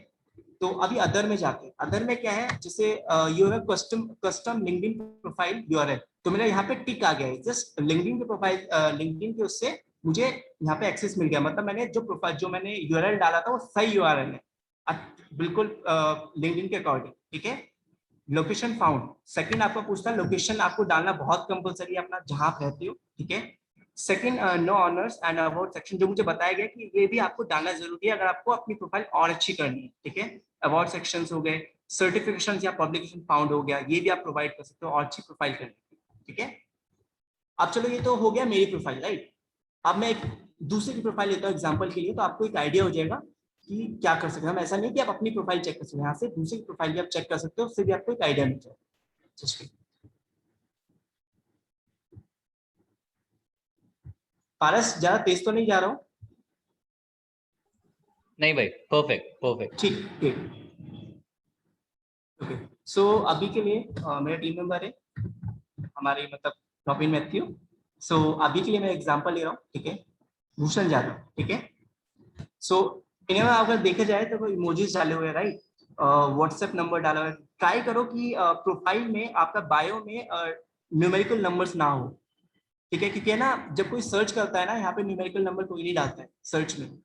तो अभी अदर में जाके, अदर में क्या है, जैसे you have custom LinkedIn profile URL, तो मेरा यहाँ पे टिक आ गया है, जस्ट लिंक्डइन के प्रोफाइल, लिंक्डइन के उससे मुझे यहाँ पे एक्सेस मिल गया, मतलब मैंने जो प्रोफाइल, जो मैंने यूआरएल डाला था वो सही यूआरएल है, बिल्कुल लिंक्डइन के अकॉर्डिंग, ठीक है। लोकेशन फाउंड, सेकंड आपको पूछता है लोकेशन आपको डालना बहुत कंपलसरी है अपना, जहां आप रहते हो, ठीक है। Second no honours and about section, जो मुझे बताया गया कि ये भी आपको डालना जरूरी है अगर आपको अपनी प्रोफाइल और अच्छी करनी है, ठीक है। अवार्ड सेक्शंस हो गए, सर्टिफिकेशन या पब्लिकेशन फाउंड हो गया, ये भी आप प्रोवाइड कर सकते हो और अच्छी प्रोफाइल करनी है, ठीक है। अब चलो ये तो हो गया मेरी प्रोफाइल, राइट। अब मैं एक दूसरे की प्रोफाइल लेता हूँ एग्जाम्पल के लिए, तो आपको एक आइडिया हो जाएगा कि क्या कर सकते हैं हम। ऐसा नहीं कि आप अपनी प्रोफाइल चेक कर सकते हो, यहाँ से दूसरी की प्रोफाइल भी आप चेक कर सकते हो, उससे भी आपको एक आइडिया मिल जाएगा। पारस ज्यादा तेज तो नहीं जा रहा हूँ? नहीं भाई, परफेक्ट परफेक्ट। ठीक ठीक, ओके। सो अभी के लिए मेरा टीम मेंबर है हमारे, मतलब रॉबिन मैथ्यू। सो अभी के लिए मैं एग्जांपल ले रहा हूँ, ठीक है, भूषण यादव, ठीक है। सो इन्हें अगर देखा जाए तो इमोजीज डाले हुए हैं, राइट, व्हाट्सएप नंबर डाला हुआ है। ट्राई करो कि प्रोफाइल में आपका बायो में न्यूमेरिकल नंबर्स ना हो, ठीक है, क्योंकि है ना जब कोई सर्च करता है ना, यहाँ पे न्यूमेरिकल नंबर कोई नहीं डालता है सर्च में,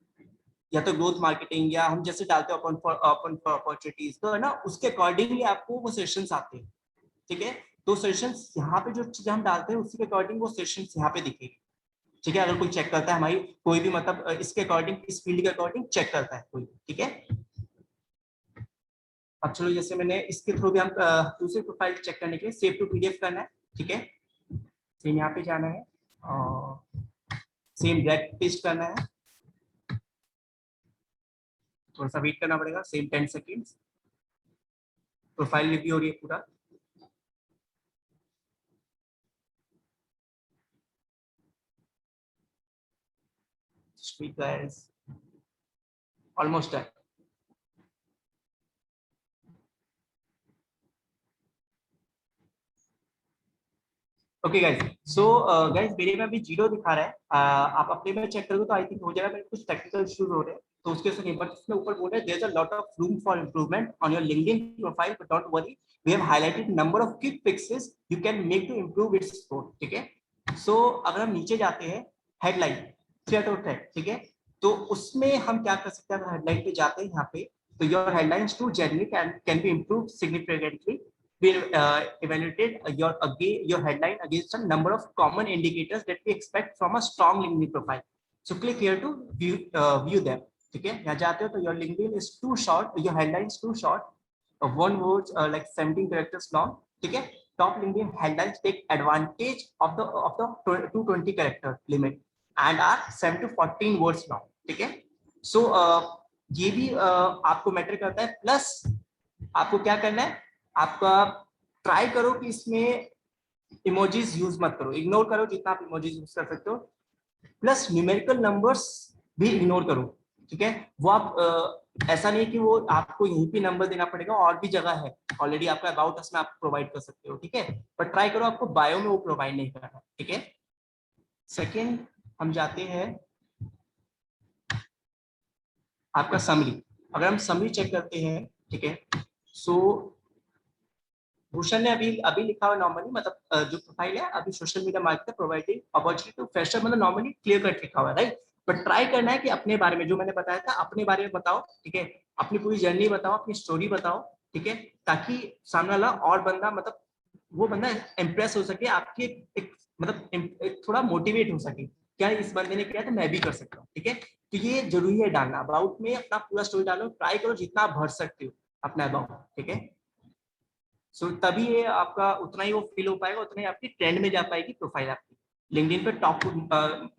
या तो ग्रोथ मार्केटिंग या हम जैसे डालते हैं ओपन फॉर अपॉर्चुनिटीज, तो है ना उसके अकॉर्डिंगली आपको वो सेशंस आते हैं, ठीक है। तो सेशंस यहाँ पे जो चीजें हम डालते हैं उसी के अकॉर्डिंग वो सेशंस यहाँ पे दिखेगी, ठीक है। अगर कोई चेक करता है हमारी कोई भी, मतलब इसके अकॉर्डिंग, इस फील्ड के अकॉर्डिंग चेक करता है कोई, ठीक है। अब चलो जैसे मैंने इसके थ्रू भी हम दूसरी प्रोफाइल चेक करने के लिए सेव टू पीडीएफ करना है, ठीक है। सेम यहाँ पे जाना है और सेम ड्रैग पेस्ट करना है, थोड़ा सा वेट करना पड़ेगा, सेम 10 सेकेंड्स। प्रोफाइल रिव्यू हो रही है पूरा। Sweet guys, almost done. Okay guys, so guys मेरे में अभी 0 दिखा रहा है। आप अपने में चेक करोगे तो आई थिंक हो जाएगा। मेरे कुछ टेक्निकल इश्यूज हो रहे हैं तो उसके से नहीं, बट इसमें ऊपर बोल रहा है there is a lot of room for improvement on your LinkedIn profile, but don't worry, we have highlighted number of quick fixes you can make to improve its score, ठीक है। सो अगर हम नीचे जाते हैं हेडलाइन थ्रेड और thread, ठीक है, तो उसमें हम क्या कर सकते हैं। हेडलाइन पे जाते हैं यहाँ पे, तो your headlines to generally can be improve significantly, will evaluated your headline against a number of common indicators that we expect from a strong LinkedIn profile. So click here to view them. ठीक है, यहाँ जाते हो तो your LinkedIn is too short, your headline is too short, one word like 17 characters long. ठीक है, top LinkedIn headlines take advantage of the 220 character limit and are 7 to 14 words long. ठीक है, so ये भी आपको मैटर करता है। Plus आपको क्या करना है, आपका ट्राई करो कि इसमें इमोजीज यूज मत करो, इग्नोर करो जितना आप इमोजीज यूज कर सकते हो। प्लस न्यूमेरिकल नंबर्स भी इग्नोर करो, ठीक है। वो आप ऐसा नहीं कि वो आपको यहीं पे नंबर देना पड़ेगा, और भी जगह है ऑलरेडी आपका अबाउट अस में आप प्रोवाइड कर सकते हो, ठीक है। पर ट्राई करो आपको बायो में वो प्रोवाइड नहीं करना, ठीक है। सेकेंड हम जाते हैं आपका समरी। अगर हम समरी चेक करते हैं, ठीक है, सो भूषण ने अभी अभी लिखा हुआ नॉर्मली, मतलब जो प्रोफाइल है अभी social media marketer providing opportunity to fresher, मतलब नॉर्मली क्लियर कट लिखा हुआ है, राइट। बट ट्राई करना है कि अपने बारे में जो मैंने बताया था अपने बारे में बताओ, ठीक है। अपनी पूरी जर्नी बताओ, अपनी स्टोरी बताओ, ठीक है, ताकि सामने वाला और बंदा, मतलब वो बंदा इम्प्रेस हो सके आपके, एक मतलब एक थोड़ा मोटिवेट हो सके, क्या इस बंदे ने किया तो मैं भी कर सकता हूँ, ठीक है। तो ये जरूरी है डालना, अबाउट में अपना पूरा स्टोरी डालो, ट्राई करो जितना आप भर सकते हो अपना अबाउट, ठीक है। सो तभी ये आपका उतना ही वो फील हो पाएगा, उतना ही आपकी ट्रेंड में जा पाएगी प्रोफाइल आपकी, लिंक्डइन पे टॉप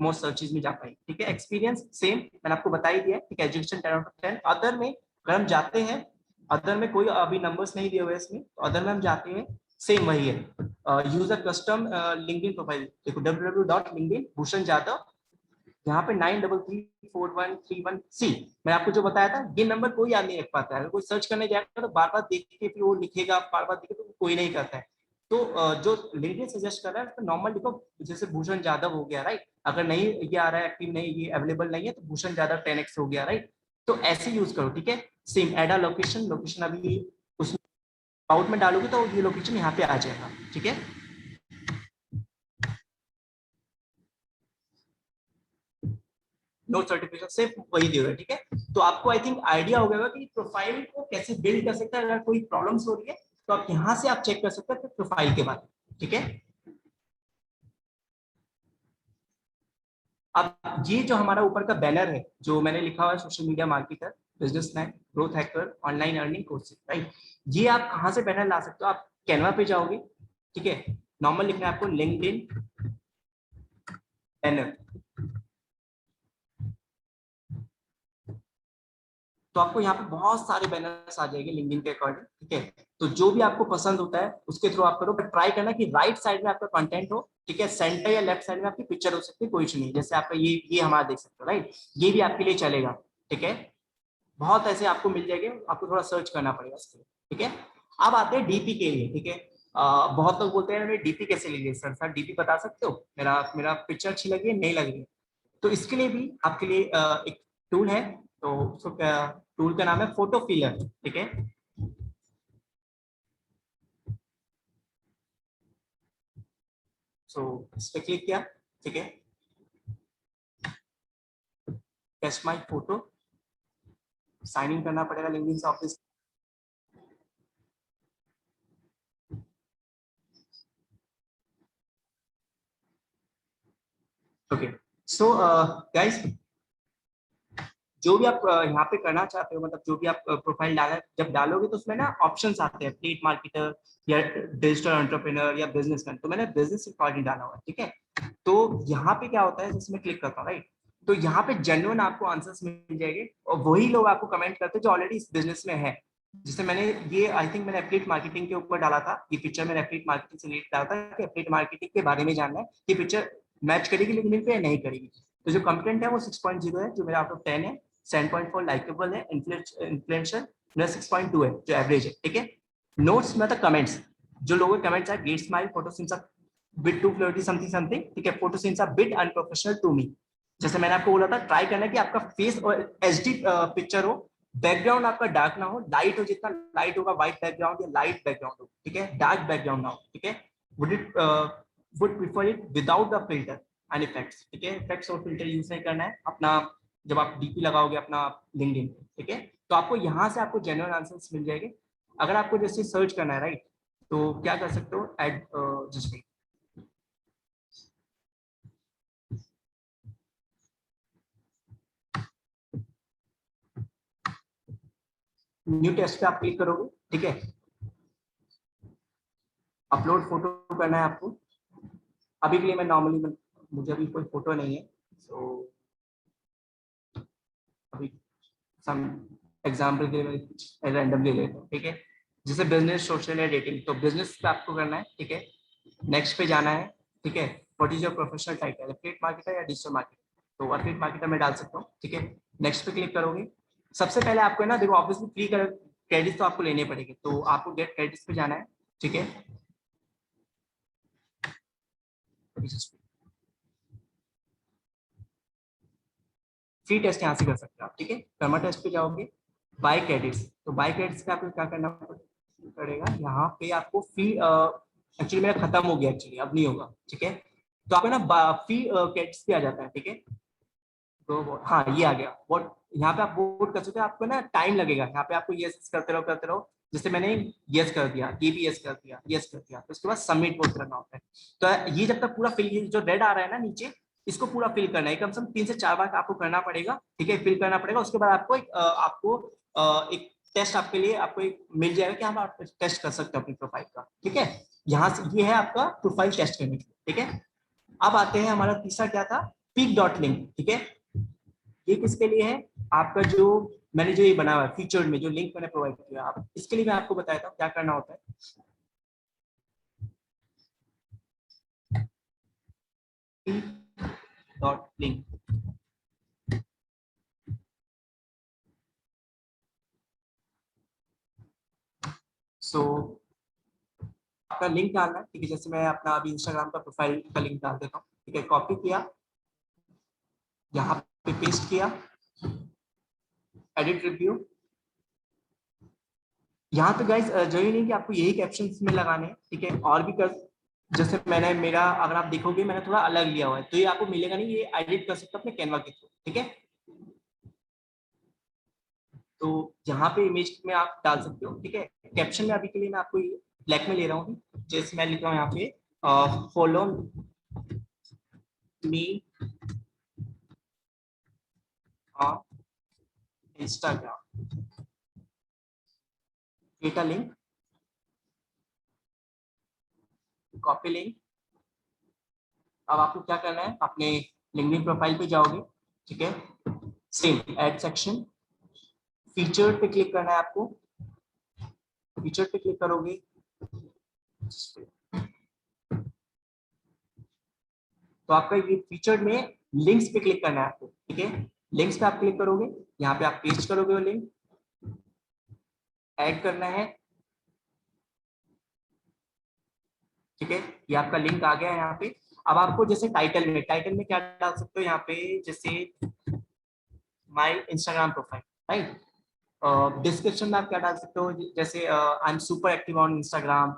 मोस्ट सर्चेज में जा पाएगी, ठीक है। एक्सपीरियंस सेम मैंने आपको बता ही दिया, ठीक है। एजुकेशन 10/10। अदर में अगर हम जाते हैं, अदर में कोई अभी नंबर्स नहीं दिए हुए इसमें, तो अदर में हम जाते हैं, सेम वही है। यूजर कस्टम लिंक्डइन प्रोफाइल देखो, www.linkedin भूषण जादव, यहाँ पे 933413 मैं आपको जो बताया था, ये नंबर कोई याद नहीं रख पाता है। अगर कोई सर्च करने जाएगा तो बार बार देख के फिर वो लिखेगा, बार बार देखे, तो कोई नहीं करता है। तो जो लिंक्डइन सजेस्ट कर रहा है तो नॉर्मल लिखो, जैसे भूषण जादव हो गया, राइट। अगर नहीं ये आ रहा है एक्टिव, नहीं ये अवेलेबल नहीं है, तो भूषण जादव 10x हो गया, राइट। तो ऐसे यूज करो, ठीक है। सेम एडा लोकेशन, लोकेशन अभी उसमें आउट में डालोगे तो ये लोकेशन यहाँ पे आ जाएगा, ठीक है। नो सर्टिफिकेशन, सिर्फ वही दिया, ठीक है। तो आपको आई थिंक आइडिया हो गया कि प्रोफाइल को कैसे बिल्ड कर सकते हैं। अगर कोई प्रॉब्लम्स हो रही है तो आप यहाँ से आप चेक कर सकते हैं प्रोफाइल के बारे में, ठीक है। अब ये जो हमारा ऊपर का बैनर है जो मैंने लिखा हुआ है, social media marketer, businessman, growth hacker, online earning courses, right. ये आप कहाँ से बैनर ला सकते हो, आप कैनवा पे जाओगे, ठीक है। नॉर्मल लिखना है आपको लिंक्डइन बैनर, तो आपको यहाँ पे बहुत सारे बैनर्स आ जाएंगे लिंक्डइन के अकॉर्डिंग, ठीक है। तो जो भी आपको पसंद होता है उसके थ्रू आप करो, बट ट्राई करना कि राइट साइड में आपका कंटेंट हो, ठीक है। सेंटर या लेफ्ट साइड में आपकी पिक्चर हो सकती है, कोई इशू नहीं। जैसे आपका ये हमारा देख सकते हो, राइट, ये भी आपके लिए चलेगा, ठीक है। बहुत ऐसे आपको मिल जाएंगे, आपको थोड़ा सर्च करना पड़ेगा इसके लिए, ठीक है। अब आते हैं डीपी के लिए, ठीक है। बहुत लोग बोलते हैं डीपी कैसे लीजिए सर डीपी बता सकते हो, मेरा मेरा पिक्चर अच्छी लगी है नहीं लग रही है। तो इसके लिए भी आपके लिए एक टूल है, तो उसको टूल का नाम है फोटो फिलर, ठीक है। सो इस पे क्लिक किया, ठीक है। Test my photo, sign in करना पड़ेगा लिंक्डइन से ऑफिस, ओके। सो गाइस जो भी आप यहाँ पे करना चाहते हो, मतलब जो भी आप प्रोफाइल डाला जब डालोगे तो उसमें ना ऑप्शंस आते हैं, फ्लीट मार्केटर या डिजिटल एंटरप्रेन्योर या बिजनेसमैन, तो मैंने बिजनेस रिकॉर्डिंग डाला हुआ है, ठीक है। तो यहाँ पे क्या होता है, जैसे मैं क्लिक करता हूँ राइट, तो यहाँ पे जेन्युइन आपको आंसर्स मिल जाएंगे और वही लोग आपको कमेंट करते हैं जो ऑलरेडी इस बिजनेस में है। जैसे मैंने ये आई थिंक मैंने एफिलिएट मार्केटिंग के ऊपर डाला था, ये पिक्चर मैंने एफिलिएट मार्केटिंग से रिलेटेड डाला था कि एफिलिएट मार्केटिंग के बारे में जानना है कि पिक्चर मैच करेगी लिंक्डइन पे या नहीं करेगी। तो जो कंटेंट है वो 6.0 है, जो मेरा आउट ऑफ 10 है। 7.4 लाइकेबल है, इन्फ्लुएंसर मेरा 6.2 है जो एवरेज है, ठीक है। नोट्स मतलब कमेंट्स, जो लोगों के कमेंट्स है, great smile, photo seems bit too floaty something something, ठीक है, photo seems bit unprofessional to me. जैसे मैंने आपको बोला था ट्राई करना कि आपका फेस और एचडी पिक्चर हो, बैकग्राउंड आपका डार्क ना हो, लाइट हो, जितना लाइट होगा व्हाइट बैकग्राउंड या लाइट बैकग्राउंड हो, ठीक है, डार्क बैकग्राउंड ना हो, ठीक है। Would it would prefer it without the filter and effects, ठीक है, इफेक्ट्स और फिल्टर यूज नहीं करना है अपना जब आप डीपी लगाओगे अपना लिंक्डइन पे, ठीक है। तो आपको यहाँ से आपको जेन्युइन आंसर्स मिल जाएंगे। अगर आपको जैसे सर्च करना है राइट, तो क्या कर सकते हो, एड जस्ट न्यू टेस्ट पे आप क्लिक करोगे, ठीक है। अपलोड फोटो करना है आपको। अभी के लिए मैं नॉर्मली, मुझे अभी कोई फोटो नहीं है, सो अभी सम एग्जांपल के लिए मैं कुछ रैंडम ले लेता हूँ, ठीक है। जैसे बिजनेस, सोशल या रेटिंग, तो बिजनेस पे आपको करना है, ठीक है। नेक्स्ट पे जाना है, ठीक है। What is your professional title, affiliate marketer या डिजिटल मार्केटर, तो एफिलिएट मार्केटर में डाल सकता हूँ, ठीक है। नेक्स्ट पे क्लिक करोगे। सबसे पहले आपको है ना, देखो ऑब्वियसली फ्री क्रेडिट तो आपको लेने पड़ेंगे, तो आपको गेट क्रेडिट्स पे जाना है, ठीक है। फ्री टेस्ट यहाँ से कर सकते हो आप, ठीक है। कर्मा टेस्ट पे जाओगे, बाय क्रेडिट्स, तो बाय क्रेडिट्स पे आपको क्या करना पड़ेगा, यहाँ पे आपको फी, एक्चुअली मेरा खत्म हो गया एक्चुअली, अब नहीं होगा, ठीक है। तो आपको ना फी क्रेडिट्स पे आ जाता है, ठीक है। तो हाँ ये आ गया वोट, यहाँ पे आप वोट कर सकते हो, आपको ना टाइम लगेगा, यहाँ पे आपको यस करते रहो। जैसे मैंने यस कर दिया, ये भी यस कर दिया, यस कर दिया, तो उसके बाद सबमिट वोट करना होता है। तो ये जब तक पूरा फिल, जो रेड आ रहा है ना नीचे, इसको पूरा फिल करना है, कम से कम 3 से 4 बार आपको करना पड़ेगा, ठीक है, फिल करना पड़ेगा। उसके बाद एक टेस्ट आपके लिए आपको एक मिल जाएगा कि आप टेस्ट कर सकते हो अपनी प्रोफाइल का, ठीक है। यहाँ से ये है आपका प्रोफाइल टेस्ट करने के लिए, ठीक है। अब आते हैं, हमारा तीसरा क्या था, पीक डॉट लिंक, ठीक है। ये किसके लिए है, आपका जो मैंने जो ये बनाया हुआ है फीचर में जो लिंक मैंने प्रोवाइड किया, आप इसके लिए मैं आपको बताया था क्या करना होता है। डॉट लिंक, सो आपका लिंक डालना है, ठीक है। जैसे मैं अपना अभी इंस्टाग्राम का प्रोफाइल का लिंक डाल देता हूँ, ठीक है। कॉपी किया, यहाँ पे पेस्ट किया, एडिट रिव्यू। यहाँ पे गाइस जरूरी नहीं कि आपको यही कैप्शन में लगाने हैं, ठीक है, और भी कर, जैसे मैंने मेरा, अगर आप देखोगे मैंने थोड़ा अलग लिया हुआ है, तो ये आपको मिलेगा नहीं, ये एडिट कर सकते हो अपने कैनवा के थ्रू, ठीक है। तो यहाँ पे इमेज में आप डाल सकते हो, ठीक है। कैप्शन में अभी के लिए मैं आपको ब्लैक में ले रहा हूँ, जैसे मैं लिख रहा हूँ यहाँ पे, follow me on Instagram, data link, copy link. अब आपको क्या करना है, अपने लिंक्डइन प्रोफाइल पे जाओगे, ठीक है, सेम एड सेक्शन, फीचर पे क्लिक करना है आपको। फीचर पे क्लिक करोगे, तो आपका ये फीचर में लिंक्स पे क्लिक करना है आपको, ठीक है। लिंक्स पे आप क्लिक करोगे, यहाँ पे आप पेस्ट करोगे वो लिंक, ऐड करना है, ठीक है। ये आपका लिंक आ गया है यहाँ पे। अब आपको जैसे टाइटल में क्या डाल सकते हो, यहाँ पे जैसे my Instagram profile, right. Description में आप क्या डाल सकते हो, जैसे I am super active on Instagram,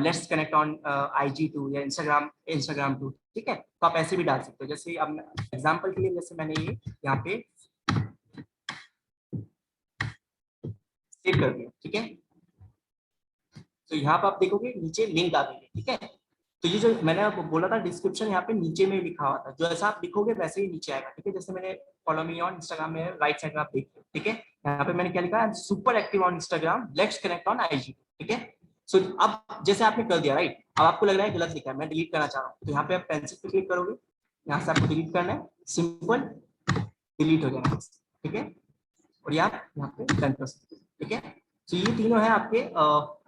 let's connect on IG too या इंस्टाग्राम टू, ठीक है। तो आप ऐसे भी डाल सकते हो। जैसे अब एग्जांपल के लिए, जैसे मैंने ये यहाँ पे सेव कर दिया, ठीक है। तो यहाँ पे आप देखोगे नीचे लिंक आ गई है, ठीक है। तो ये जो मैंने आपको बोला था डिस्क्रिप्शन, यहाँ पे नीचे में लिखा हुआ था, जो ऐसा आप लिखोगे वैसे ही नीचे आएगा, ठीक है। जैसे मैंने फॉलो मी ऑन इंस्टाग्राम में राइट साइड में आप देखिए, ठीक है। यहाँ पे मैंने क्या लिखा है, super active on Instagram, let's connect on IG, ठीक है। सो अब जैसे आपने कर दिया राइट, अब आपको लग रहा है गलत लिखा है, मैं डिलीट करना चाह रहा हूँ, तो यहाँ पे आप पेंसिल पे क्लिक करोगे, यहाँ से आपको डिलीट करना है, सिंपल डिलीट हो जाएगा, ठीक है। और यहाँ पे डन कर सकते हो, ठीक है। तो ये तीनों है आपके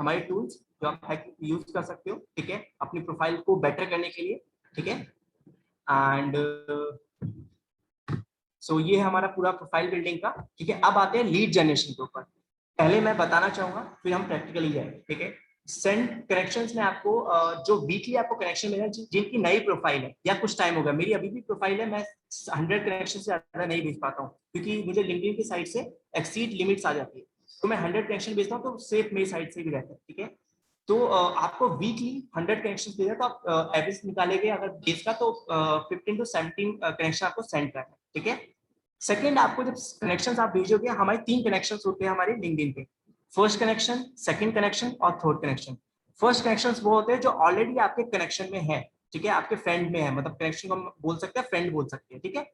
हमारे टूल्स जो आप यूज कर सकते हो, ठीक है, अपनी प्रोफाइल को बेटर करने के लिए, ठीक है। एंड सो ये है हमारा पूरा प्रोफाइल बिल्डिंग का, ठीक है। अब आते हैं लीड जनरेशन के ऊपर। पहले मैं बताना चाहूंगा, फिर हम प्रैक्टिकली जाएंगे, ठीक है। सेंड कनेक्शंस में आपको जो वीकली आपको कनेक्शन मिले, जिनकी नई प्रोफाइल है या कुछ टाइम हो गया, मेरी अभी भी प्रोफाइल है, मैं 100 कनेक्शन से ज्यादा नहीं भेज पाता हूँ क्योंकि मुझे लिंक्डइन की साइड से एक्सीड लिमिट्स आ जाती है, तो मैं 100 कनेक्शन भेजता हूँ तो सेफ मेरी साइड से भी रहता है, ठीक है। तो आपको वीकली 100 कनेक्शन भेजा तो आप एवरेज निकालेंगे अगर डेज का, तो 15 to 17 कनेक्शन आपको सेंड करना है, ठीक है। सेकंड, आपको जब कनेक्शंस आप भेजोगे, हमारे 3 कनेक्शंस होते हैं हमारे लिंक्डइन पे, फर्स्ट कनेक्शन, सेकंड कनेक्शन और थर्ड कनेक्शन। फर्स्ट कनेक्शंस वो होते हैं जो ऑलरेडी आपके कनेक्शन में है, ठीक है, आपके फ्रेंड में है, मतलब कनेक्शन को हम बोल सकते हैं, फ्रेंड बोल सकते हैं, ठीक है।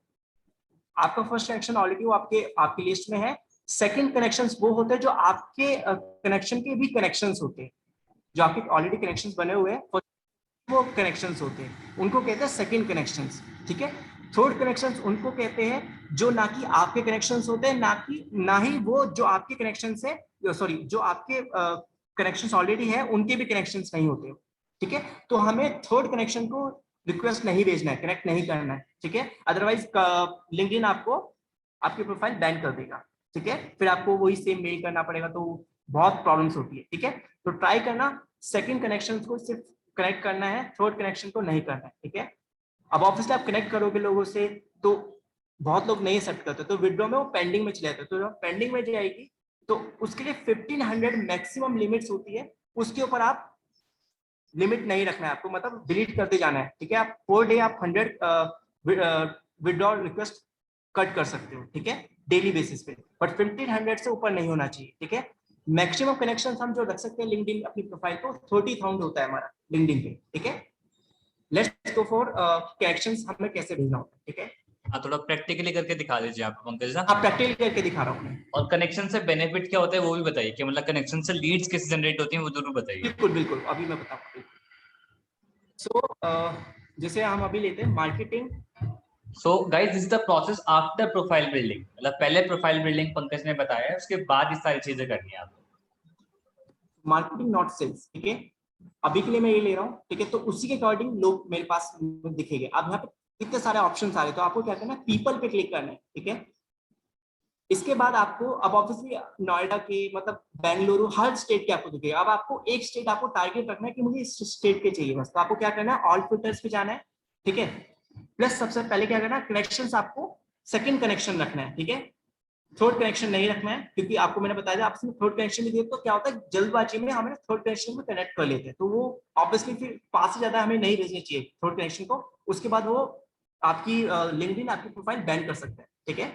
आपका फर्स्ट कनेक्शन ऑलरेडी वो आपकी लिस्ट में है। सेकंड कनेक्शंस वो होते हैं जो आपके कनेक्शन के भी कनेक्शंस होते हैं, जो आपके ऑलरेडी कनेक्शंस बने हुए हैं, वो कनेक्शंस होते हैं, उनको कहते हैं सेकंड कनेक्शंस, ठीक है। थर्ड कनेक्शंस उनको कहते हैं जो ना कि आपके कनेक्शंस होते हैं, ना ही वो जो आपके कनेक्शन से, सॉरी, जो आपके कनेक्शंस ऑलरेडी है उनके भी कनेक्शंस नहीं होते, ठीक है। तो हमें थर्ड कनेक्शन को रिक्वेस्ट नहीं भेजना है, कनेक्ट नहीं करना है, ठीक है। अदरवाइज लिंक्डइन आपको आपकी प्रोफाइल बैन कर देगा, ठीक है, फिर आपको वही सेम मेल करना पड़ेगा, तो बहुत प्रॉब्लम्स होती है, ठीक है। तो ट्राई करना सेकंड कनेक्शन को सिर्फ कनेक्ट करना है, थर्ड कनेक्शन को नहीं करना है, ठीक है। अब ऑब्वियसली आप कनेक्ट करोगे लोगों से, तो बहुत लोग नहीं एक्सेप्ट करते, तो विड्रॉ में वो पेंडिंग में चले जाते, तो जब पेंडिंग में जाएगी तो उसके लिए 1500 मैक्सिमम लिमिट्स होती है, उसके ऊपर आप लिमिट नहीं रखना है आपको, मतलब डिलीट करते जाना है, ठीक है। आप पर डे आप 100 विड्रॉ रिक्वेस्ट कट कर सकते हो, ठीक है, डेली बेसिस पे, बट 1500 से ऊपर नहीं होना चाहिए, ठीक है। मैक्सिमम कनेक्शन हम जो रख सकते हैं लिंक्डइन अपनी प्रोफाइल को 30,000 होता है हमारा लिंक्डइन पे, ठीक है। लेट्स गो फॉर कनेक्शंस हमें कैसे भेजना होता है, ठीक है। हाँ, थोड़ा प्रैक्टिकली करके दिखा दीजिए आप पंकज आप प्रैक्टिकली करके दिखा रहा हूँ। और कनेक्शन से बेनिफिट क्या होता है वो भी बताइए, कि मतलब कनेक्शन से लीड्स कैसे जनरेट होती हैं वो जरूर बताइए। बिल्कुल बिल्कुल, अभी मैं बताऊँ। सो जैसे हम अभी लेते हैं marketing. So guys, this is the process after profile building, मतलब पहले प्रोफाइल बिल्डिंग पंकज ने बताया है, उसके बाद ये सारी चीजें करनी है आपको। मार्केटिंग नॉट सेल्स, ठीक है। अभी के लिए मैं ये ले रहा हूँ, ठीक है, तो उसी के अकॉर्डिंग लोग मेरे पास दिखेंगे। अब यहाँ पे कितने सारे ऑप्शन आ रहे हैं, तो आपको क्या करना है, पीपल पे क्लिक करना है, ठीक है। इसके बाद आपको अब ऑब्वियसली नोएडा के, मतलब बेंगलुरु, हर स्टेट के आपको दिखेगा। अब आपको एक स्टेट आपको टारगेट रखना है कि मुझे इस स्टेट के चाहिए बस, तो आपको क्या करना है, ऑल फिल्टर्स पे जाना है, ठीक है। प्लस सबसे पहले क्या करना है, कनेक्शंस आपको सेकंड कनेक्शन रखना है, ठीक है। थर्ड कनेक्शन नहीं रखना है, क्योंकि आपको मैंने बताया था, आपसे थर्ड कनेक्शन भी दिए तो क्या होता है, जल्दबाजी में हमें थर्ड कनेक्शन को कनेक्ट कर लेते हैं, तो वो ऑब्वियसली फिर 5 से ज्यादा हमें नहीं भेजनी चाहिए थर्ड कनेक्शन को, उसके बाद वो आपकी लिंक्डइन आपकी प्रोफाइल बैन कर सकता है, ठीक है।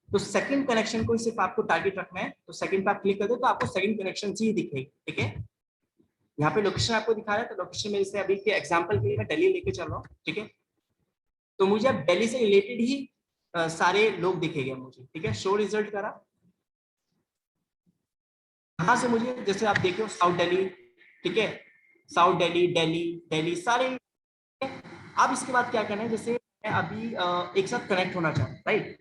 तो सेकंड कनेक्शन को सिर्फ आपको टारगेट रखना है, तो सेकंड पे आप क्लिक कर दो तो आपको सेकंड कनेक्शन ही दिखेगी, ठीक है। यहाँ पे लोकेशन आपको दिखा रहा है, तो लोकेशन में जैसे अभी के एग्जांपल के लिए मैं दिल्ली लेके चल रहा हूँ, ठीक है। तो मुझे अब दिल्ली से रिलेटेड ही सारे लोग दिखेंगे मुझे, ठीक है। शो रिजल्ट करा, यहाँ से मुझे जैसे आप देखो साउथ दिल्ली, ठीक है, साउथ दिल्ली, दिल्ली, दिल्ली सारे। अब इसके बाद क्या करना है, जैसे मैं अभी एक साथ कनेक्ट होना चाहूँ, राइट।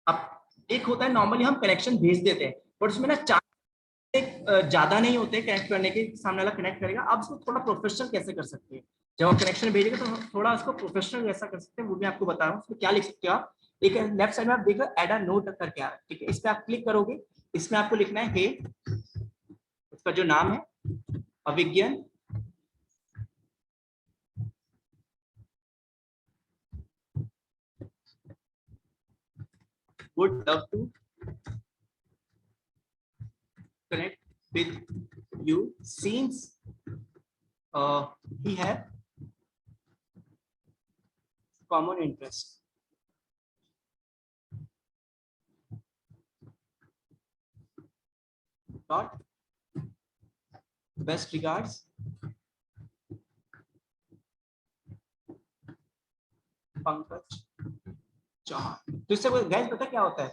अब एक होता है नॉर्मली हम कनेक्शन भेज देते हैं, पर उसमें ना ज्यादा नहीं होते कनेक्ट करने के, सामने वाला कनेक्ट करेगा। अब उसको थोड़ा प्रोफेशनल कैसे कर सकते हैं, जब आप कनेक्शन भेजेंगे तो थोड़ा उसको प्रोफेशनल कैसा कर सकते हैं, वो भी आपको बता रहा हूँ। उसमें क्या लिख सकते हो आप, एक लेफ्ट साइड में आप देखो एड अ नोट करके आ रहा है, ठीक है। इस पे आप क्लिक करोगे, इसमें आपको लिखना है हे, उसका जो नाम है अभिज्ञान would love to connect with you since he have common interest. Dot best regards, Pankaj Chauhan, तो इससे गाइस पता क्या होता है,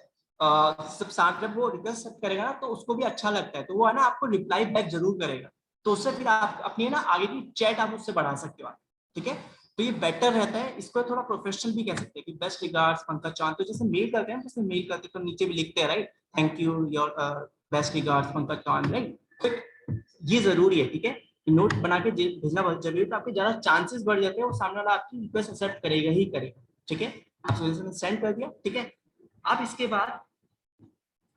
सब साथ जब वो रिक्वेस्ट एक्सेप्ट करेगा ना तो उसको भी अच्छा लगता है, तो वो है ना आपको रिप्लाई बैक जरूर करेगा, तो उससे फिर आप अपनी ना आगे की चैट आप उससे बढ़ा सकते हो, ठीक है। तो ये बेटर रहता है, इसको थोड़ा प्रोफेशनल भी कह सकते हैं कि बेस्ट रिगार्ड्स पंकज चौहान। तो जैसे मेल करते हैं, जैसे मेल करते तो नीचे भी लिखते हैं right, thank you your best regards Pankaj Chauhan, right. तो ये जरूरी है, ठीक है, नोट बना के भेजना बहुत जरूरी है, तो आपके ज्यादा चांसेस बढ़ जाते हैं, वो सामने वाला आपकी रिक्वेस्ट एक्सेप्ट करेगा ही करेगा, ठीक है। आप सेंड कर दिया, ठीक है। अब इसके बाद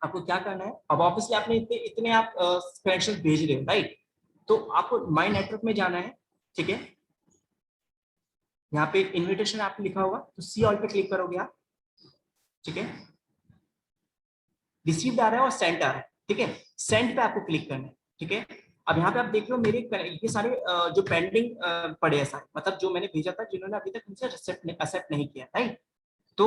आपको क्या करना है, अब ऑब्वियसली आपने इतने इतने आप कनेक्शन भेज रहे हो राइट, तो आपको माई नेटवर्क में जाना है, ठीक है। यहाँ पे इनविटेशन आपको लिखा होगा, तो सी ऑल पे क्लिक करोगे आप, ठीक है। रिसीव्ड आ रहा है और सेंड आ रहा है, ठीक है। सेंड पे आपको क्लिक करना है, ठीक है। अब यहाँ पे आप देख लो मेरे ये सारे जो पेंडिंग पड़े हैं सारे, मतलब जो मैंने भेजा था जिन्होंने अभी तक मुझसे एक्सेप्ट नहीं किया, राइट। तो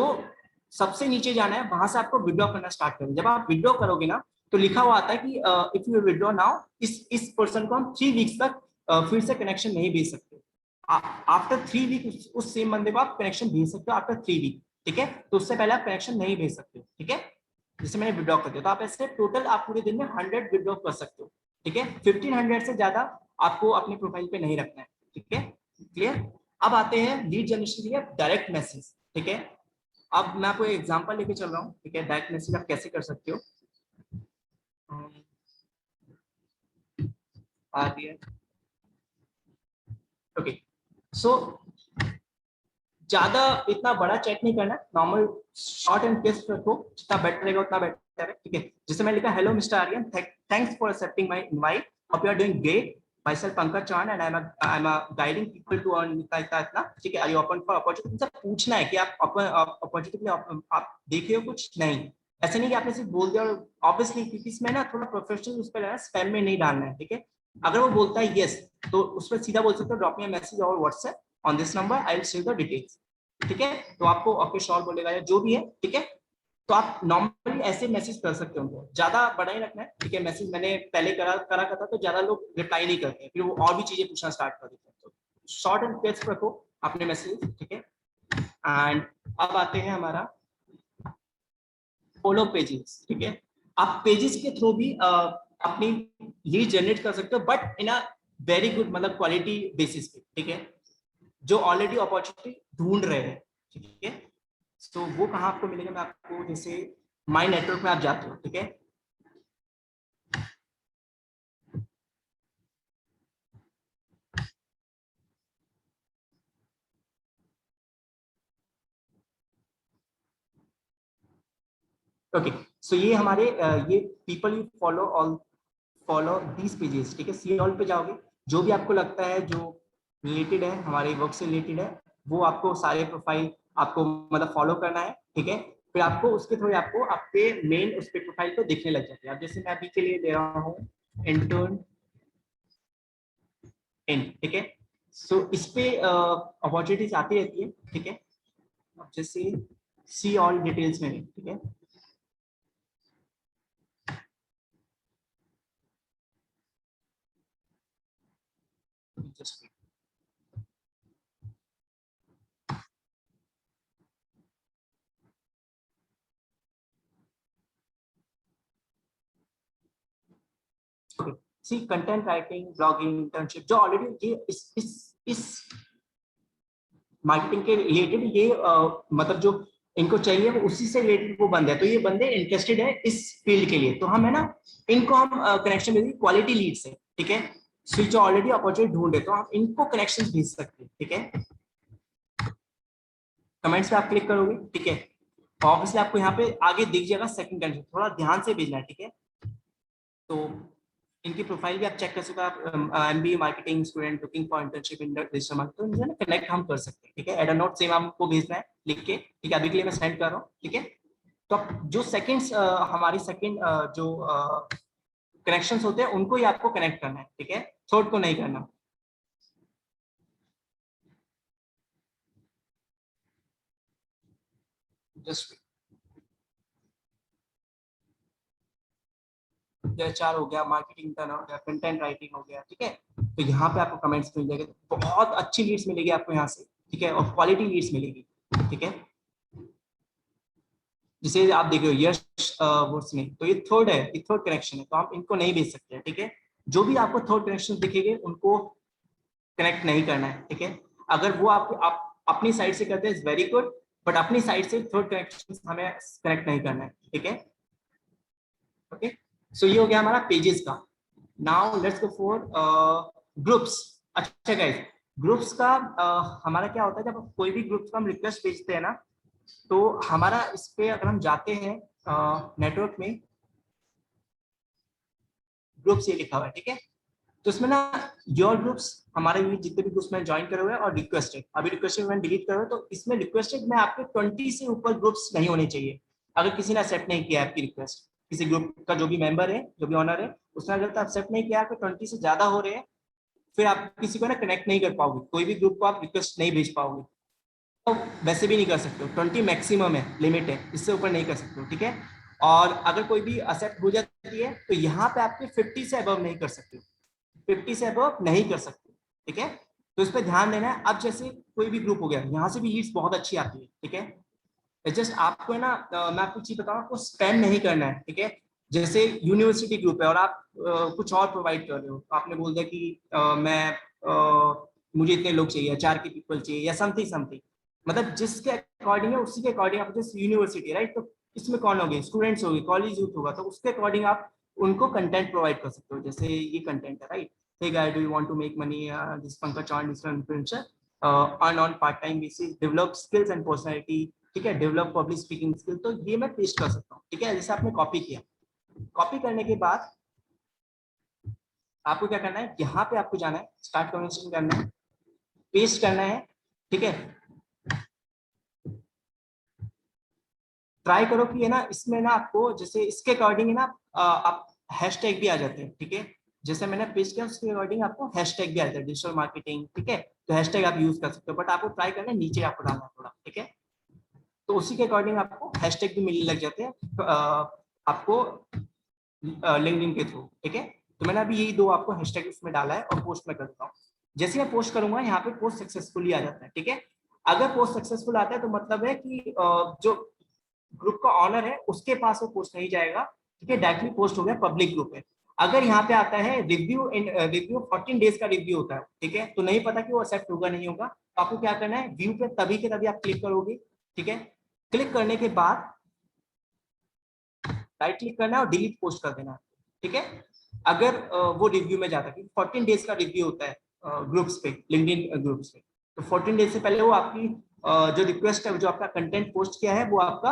सबसे नीचे जाना है, वहां से आपको विड्रॉ करना स्टार्ट करें। जब आप विड्रॉ करोगे ना तो लिखा हुआ आता है कि इफ यू विड्रॉ नाउ, इस पर्सन को हम 3 वीक्स तक फिर से कनेक्शन नहीं भेज सकते। आफ्टर 3 वीक उस सेम बंदे को आप कनेक्शन भेज सकते हो, आफ्टर 3 वीक, ठीक है। तो उससे पहले आप कनेक्शन नहीं भेज सकते, ठीक है। जैसे मैंने विड्रॉ कर दिया, तो आप ऐसे टोटल आप पूरे दिन में 100 विड्रॉ कर सकते हो, ठीक है। 1500 से ज्यादा आपको अपने प्रोफाइल पे नहीं रखना है, ठीक है, क्लियर। अब आते हैं लीड जनरेशन के लिए डायरेक्ट मैसेज, ठीक है। अब मैं आपको एग्जांपल लेके चल रहा हूँ, ठीक है, डायरेक्ट मैसेज आप कैसे कर सकते हो। आ गया, ओके। सो ज्यादा इतना बड़ा चैट नहीं करना, नॉर्मल शॉर्ट एंड क्रिस्प रखो, जितना बेटर रहेगा उतना बेटर है, ठीक है। जैसे मैं लिखा, hello mister Aryan, thanks for accepting my invite, hope you are doing great, myself Pankaj Chauhan and I'm a guiding people to earn इतना, ठीक है। Are you open for opportunity? इनसे पूछना है कि आप अपॉर्चुनिटी के लिए आप देखे हो कुछ नहीं, ऐसे नहीं कि आपने सिर्फ बोल दिया। और ऑब्वियसली क्योंकि इसमें ना थोड़ा प्रोफेशनल उस पर रहना, स्पैम में नहीं डालना है, ठीक है। अगर वो बोलता है यस, तो उस पर सीधा बोल सकते हो, ड्रॉप मी अ मैसेज और WhatsApp on this number, I will share the details, ठीक है। तो आपको आपके शॉर्ट बोलेगा या जो भी है, ठीक है। तो आप नॉर्मली ऐसे मैसेज कर सकते हो उनको, ज्यादा बड़ा ही रखना है, ठीक है। मैसेज मैंने पहले करा था, तो ज्यादा लोग रिप्लाई नहीं करते हैं, फिर वो और भी चीजें पूछना स्टार्ट कर देते हैं। तो शॉर्ट एंड क्रिस्प रखो अपने मैसेज, ठीक है। एंड अब आते हैं हमारा फॉलो पेजेस, ठीक है। आप पेजेस के थ्रू भी अपनी लीड जनरेट कर सकते हो, but in a very good मतलब क्वालिटी बेसिस पे, ठीक है, जो ऑलरेडी अपॉर्चुनिटी ढूंढ रहे हैं, ठीक है। तो वो कहाँ आपको मिलेगा, मैं आपको जैसे माई नेटवर्क में आप जाते हो, ठीक है। ओके, सो ये हमारे ये people you follow all, follow these pages, ठीक है। सी ऑल पे जाओगे, जो भी आपको लगता है जो रिलेटेड है हमारे वर्क से रिलेटेड है, वो आपको सारे प्रोफाइल आपको मतलब फॉलो करना है, ठीक है। फिर आपको उसके थ्रू आपको आपके मेन उस पे प्रोफाइल पे दिखने लग जाते हैं। अब जैसे मैं अभी के लिए दे रहा हूँ इंटर्न इन, ठीक है। सो इस पे अपॉर्चुनिटीज आती रहती है, ठीक है। अब जैसे सी ऑल डिटेल्स में, ठीक है। Just see content writing, blogging, internship, जो ऑलरेडी ये इस मार्केटिंग के रिलेटेड ये मतलब जो इनको चाहिए वो उसी से रिलेटेड वो बंदे हैं, तो ये बंदे इंटरेस्टेड है इस फील्ड के लिए, तो हम है ना इनको हम कनेक्शन भेजेंगे क्वालिटी लीड से, ठीक है। सो जो ऑलरेडी अपॉर्चुनिटी ढूंढे तो हम इनको कनेक्शन भेज सकते हैं, ठीक है। कमेंट्स पे आप क्लिक करोगे, ठीक है। ऑब्वियसली आपको यहाँ पे आगे दिख जाएगा सेकंड कंडीशन, थोड़ा ध्यान से भेजना है, ठीक है। तो इनकी प्रोफाइल भी आप चेक कर सकते हो, आप MBA marketing student looking for internship in digital marketing, तो इनसे ना कनेक्ट हम कर सकते हैं, ठीक है। एड अ नोट सेम आपको भेजना है लिख के, ठीक है। अभी के लिए मैं सेंड कर रहा हूँ, ठीक है। तो अब जो सेकंड्स हमारी सेकंड जो कनेक्शंस होते हैं उनको ही आपको कनेक्ट करना है, ठीक है, थर्ड को नहीं करना। जस्ट एचआर हो गया, मार्केटिंग टर्न हो गया, कंटेंट राइटिंग हो गया, ठीक है। तो यहाँ पे आपको कमेंट्स मिल जाएंगे, तो बहुत अच्छी लीड्स मिलेगी आपको यहाँ से, ठीक है, और क्वालिटी लीड्स मिलेगी, ठीक है। जैसे आप देख रहे हो यश वर्सनी, तो ये थर्ड है, ये थर्ड कनेक्शन है, तो आप इनको नहीं भेज सकते हैं, ठीक है। जो भी आपको थर्ड कनेक्शन दिखेंगे उनको कनेक्ट नहीं करना है, ठीक है। अगर वो आप अपनी साइड से करते हैं वेरी गुड, बट अपनी साइड से थर्ड कनेक्शन हमें कनेक्ट नहीं करना है, ठीक है। ओके, सो ये हो गया हमारा पेजेस का। Now let's go for groups. अच्छा गाइस, ग्रुप्स का हमारा क्या होता है, जब कोई भी ग्रुप्स का हम रिक्वेस्ट भेजते हैं ना, तो हमारा इस पे अगर हम जाते हैं नेटवर्क में, ग्रुप्स ये लिखा हुआ है, ठीक है। तो इसमें ना योर ग्रुप्स, हमारे भी जितने भी ग्रुप्स में ज्वाइन करे हुए हैं, और रिक्वेस्टेड, अभी रिक्वेस्टेड मैंने डिलीट करा हुआ है, तो इसमें रिक्वेस्टेड में आपके 20 से ऊपर ग्रुप्स नहीं होने चाहिए। अगर किसी ने एक्सेप्ट नहीं किया आपकी रिक्वेस्ट, किसी ग्रुप का जो भी मेंबर है, जो भी ऑनर है, उसने अगर एक्सेप्ट नहीं किया, आपके 20 से ज्यादा हो रहे हैं, फिर आप किसी को ना कनेक्ट नहीं कर पाओगे, कोई भी ग्रुप को आप रिक्वेस्ट नहीं भेज पाओगे। तो वैसे भी नहीं कर सकते हो, 20 मैक्सिमम है, लिमिट है, इससे ऊपर नहीं कर सकते हो, ठीक है। और अगर कोई भी एक्सेप्ट हो जाती है, तो यहाँ पे आपके 50 से अबव नहीं कर सकते हो, 50 से अबव नहीं कर सकते, ठीक है। तो इस पर ध्यान देना है। अब जैसे कोई भी ग्रुप हो गया, यहाँ से भी लीड्स बहुत अच्छी आती है, ठीक है। जस्ट आपको है ना, मैं आपको चीज बताऊँ, आपको स्पैम नहीं करना है, ठीक है। जैसे यूनिवर्सिटी ग्रुप है और आप कुछ और प्रोवाइड कर रहे हो, आपने बोल दिया कि मुझे इतने लोग चाहिए, 4 के पीपल चाहिए, या समथिंग समथिंग, मतलब जिसके अकॉर्डिंग है उसी के अकॉर्डिंग आप, जैसे यूनिवर्सिटी राइट, तो इसमें कौन होगी, स्टूडेंट्स होगी, कॉलेज यूथ होगा, तो उसके अकॉर्डिंग आप उनको कंटेंट प्रोवाइड कर सकते हो। जैसे ये कंटेंट है right, hey guy do you want to make money, this Pankaj Chand is an influencer, earn on part time basis, develop skills and personality, ठीक है, डेवलप पब्लिक स्पीकिंग स्किल, तो ये मैं पेस्ट कर सकता हूँ, ठीक है। जैसे आपने कॉपी किया, कॉपी करने के बाद आपको क्या करना है, यहाँ पे आपको जाना है, स्टार्ट कन्वर्सेशन करना है, पेस्ट करना है, ठीक है। ट्राई करो कि है ना, इसमें ना आपको जैसे इसके अकॉर्डिंग है ना, आप हैशटैग भी आ जाते हैं, ठीक है। जैसे मैंने पेस्ट किया उसके अकॉर्डिंग आपको हैशटैग भी आ जाता है, डिजिटल मार्केटिंग, ठीक है। तो हैशटैग आप यूज कर सकते हो, बट आपको ट्राई करना है नीचे आपको डालना है थोड़ा, ठीक है। तो उसी के अकॉर्डिंग आपको हैशटैग भी मिलने लग जाते हैं, तो, आपको लिंक्डइन के थ्रू, ठीक है। तो मैंने अभी यही दो आपको हैशटैग इसमें डाला है, और पोस्ट में कर देता हूँ। जैसे मैं पोस्ट करूंगा, यहाँ पे पोस्ट सक्सेसफुली आ जाता है, ठीक है। अगर पोस्ट सक्सेसफुल आता है तो मतलब है कि जो ग्रुप का ऑनर है उसके पास वो पोस्ट नहीं जाएगा, ठीक है, डायरेक्टली पोस्ट हो गया पब्लिक ग्रुप में। अगर यहाँ पे आता है रिव्यू, इन रिव्यू 14 डेज का रिव्यू होता है, ठीक है, तो नहीं पता कि वो एक्सेप्ट होगा नहीं होगा, तो आपको क्या करना है, व्यू पे तभी के तभी आप क्लिक करोगे, ठीक है। क्लिक करने के बाद राइट क्लिक करना है और डिलीट पोस्ट कर देना है, ठीक है। अगर वो रिव्यू में जाता है, 14 डेज का रिव्यू होता है ग्रुप्स पे, लिंक्डइन ग्रुप्स पे, तो 14 डेज से पहले वो आपकी जो रिक्वेस्ट है, जो आपका कंटेंट पोस्ट किया है, वो आपका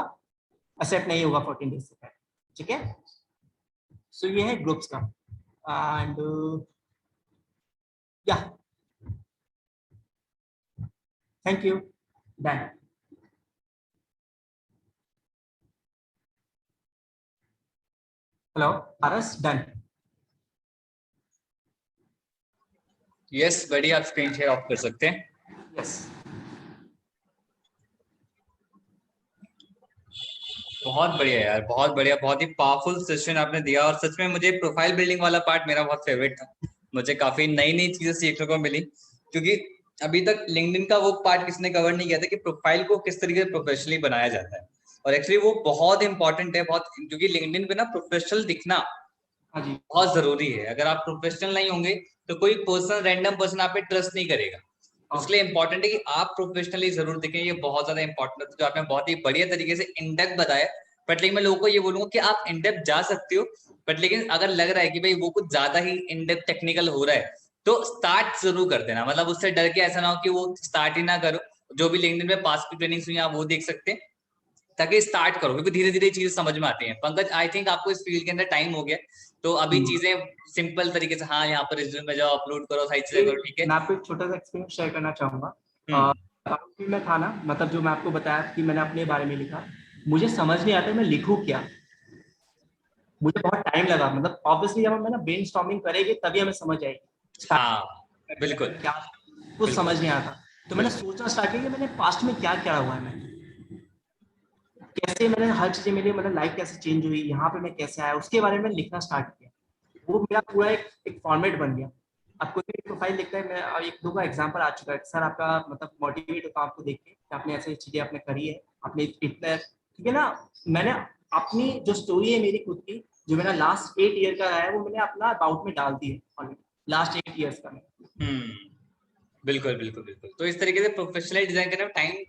एक्सेप्ट नहीं होगा 14 डेज से पहले, ठीक है। सो ये है ग्रुप्स का, एंड या thank you, done. Hello Paras, done. Yes बढ़िया, आप स्क्रीन शेयर ऑफ कर सकते हैं। यस, बहुत बढ़िया यार, बहुत बढ़िया, बहुत ही पावरफुल सेशन आपने दिया, और सच में मुझे प्रोफाइल बिल्डिंग वाला पार्ट मेरा बहुत फेवरेट था। मुझे काफी नई नई चीजें सीखने को मिली, क्योंकि अभी तक लिंक्डइन का वो पार्ट किसने कवर नहीं किया था कि प्रोफाइल को किस तरीके से प्रोफेशनली बनाया जाता है। और एक्चुअली वो बहुत इंपॉर्टेंट है, बहुत, क्योंकि लिंक्डइन पे ना प्रोफेशनल दिखना हाँ जी, बहुत जरूरी है। अगर आप प्रोफेशनल नहीं होंगे तो कोई पर्सन, रैंडम पर्सन आप पे ट्रस्ट नहीं करेगा। उसके लिए इंपॉर्टेंट है कि आप प्रोफेशनली जरूर दिखें, ये बहुत ज्यादा इंपॉर्टेंट है, जो आपने बहुत ही बढ़िया तरीके से इनडेप्थ बताया। बट लेकिन मैं लोगों को ये बोलूंगा कि आप इनडेप्थ जा सकते हो, बट लेकिन अगर लग रहा है कि भाई वो कुछ ज्यादा ही इनडेप्थ टेक्निकल हो रहा है, तो स्टार्ट जरूर कर देना। मतलब उससे डर के ऐसा ना हो कि वो स्टार्ट ही ना करो। जो भी लिंक्डइन पे पास की ट्रेनिंग्स हुई आप वो देख सकते हैं, ताकि स्टार्ट करो, क्योंकि धीरे धीरे चीजें समझ में आती हैं। पंकज, आई थिंक आपको इस फील्ड के अंदर टाइम हो गया, तो अभी चीजें सिंपल तरीके से, हाँ यहाँ पर रिज्यूम में जाओ, अपलोड करो, सारी चीजें करो, ठीक है। मैं आपको एक छोटा सा एक्सपीरियंस शेयर करना चाहूंगा। हम्म। में था ना, मतलब जो मैं आपको बताया कि मैंने अपने बारे में लिखा, मुझे समझ नहीं आता मैं लिखूं क्या। मुझे बहुत टाइम लगा, मतलब ऑब्वियसली जब हम ना ब्रेनस्टॉर्मिंग करेंगे तभी हमें समझ आएगी हाँ बिल्कुल क्या, कुछ बिल्कुल समझ नहीं आता। तो मैंने बिल्कुल। सोचना स्टार्ट किया कि मैंने पास्ट में क्या क्या हुआ है, मैं कैसे, मैंने हर चीजें, मेरी मतलब लाइफ कैसे चेंज हुई, यहाँ पे मैं कैसे आया, उसके बारे में लिखना स्टार्ट किया। वो मेरा पूरा एक फॉर्मेट बन गया। अब कोई भी प्रोफाइल देखता है, मैं एक दो का एग्जांपल आ चुका है, सर आपका मतलब मोटिवेट होता है आपको देख के कि आपने ऐसी चीजें आपने करी है, आपने इतना ठीक है ना। मैंने अपनी जो स्टोरी है मेरी खुद की, जो मेरा लास्ट 8 ईयर का रहा है, वो मैंने अपना अबाउट में डाल दी है ऑलरेडी, लास्ट 8 ईयर्स का। बिल्कुल बिल्कुल बिल्कुल। तो इस तरीके से प्रोफेशनल डिजाइन करने में टाइम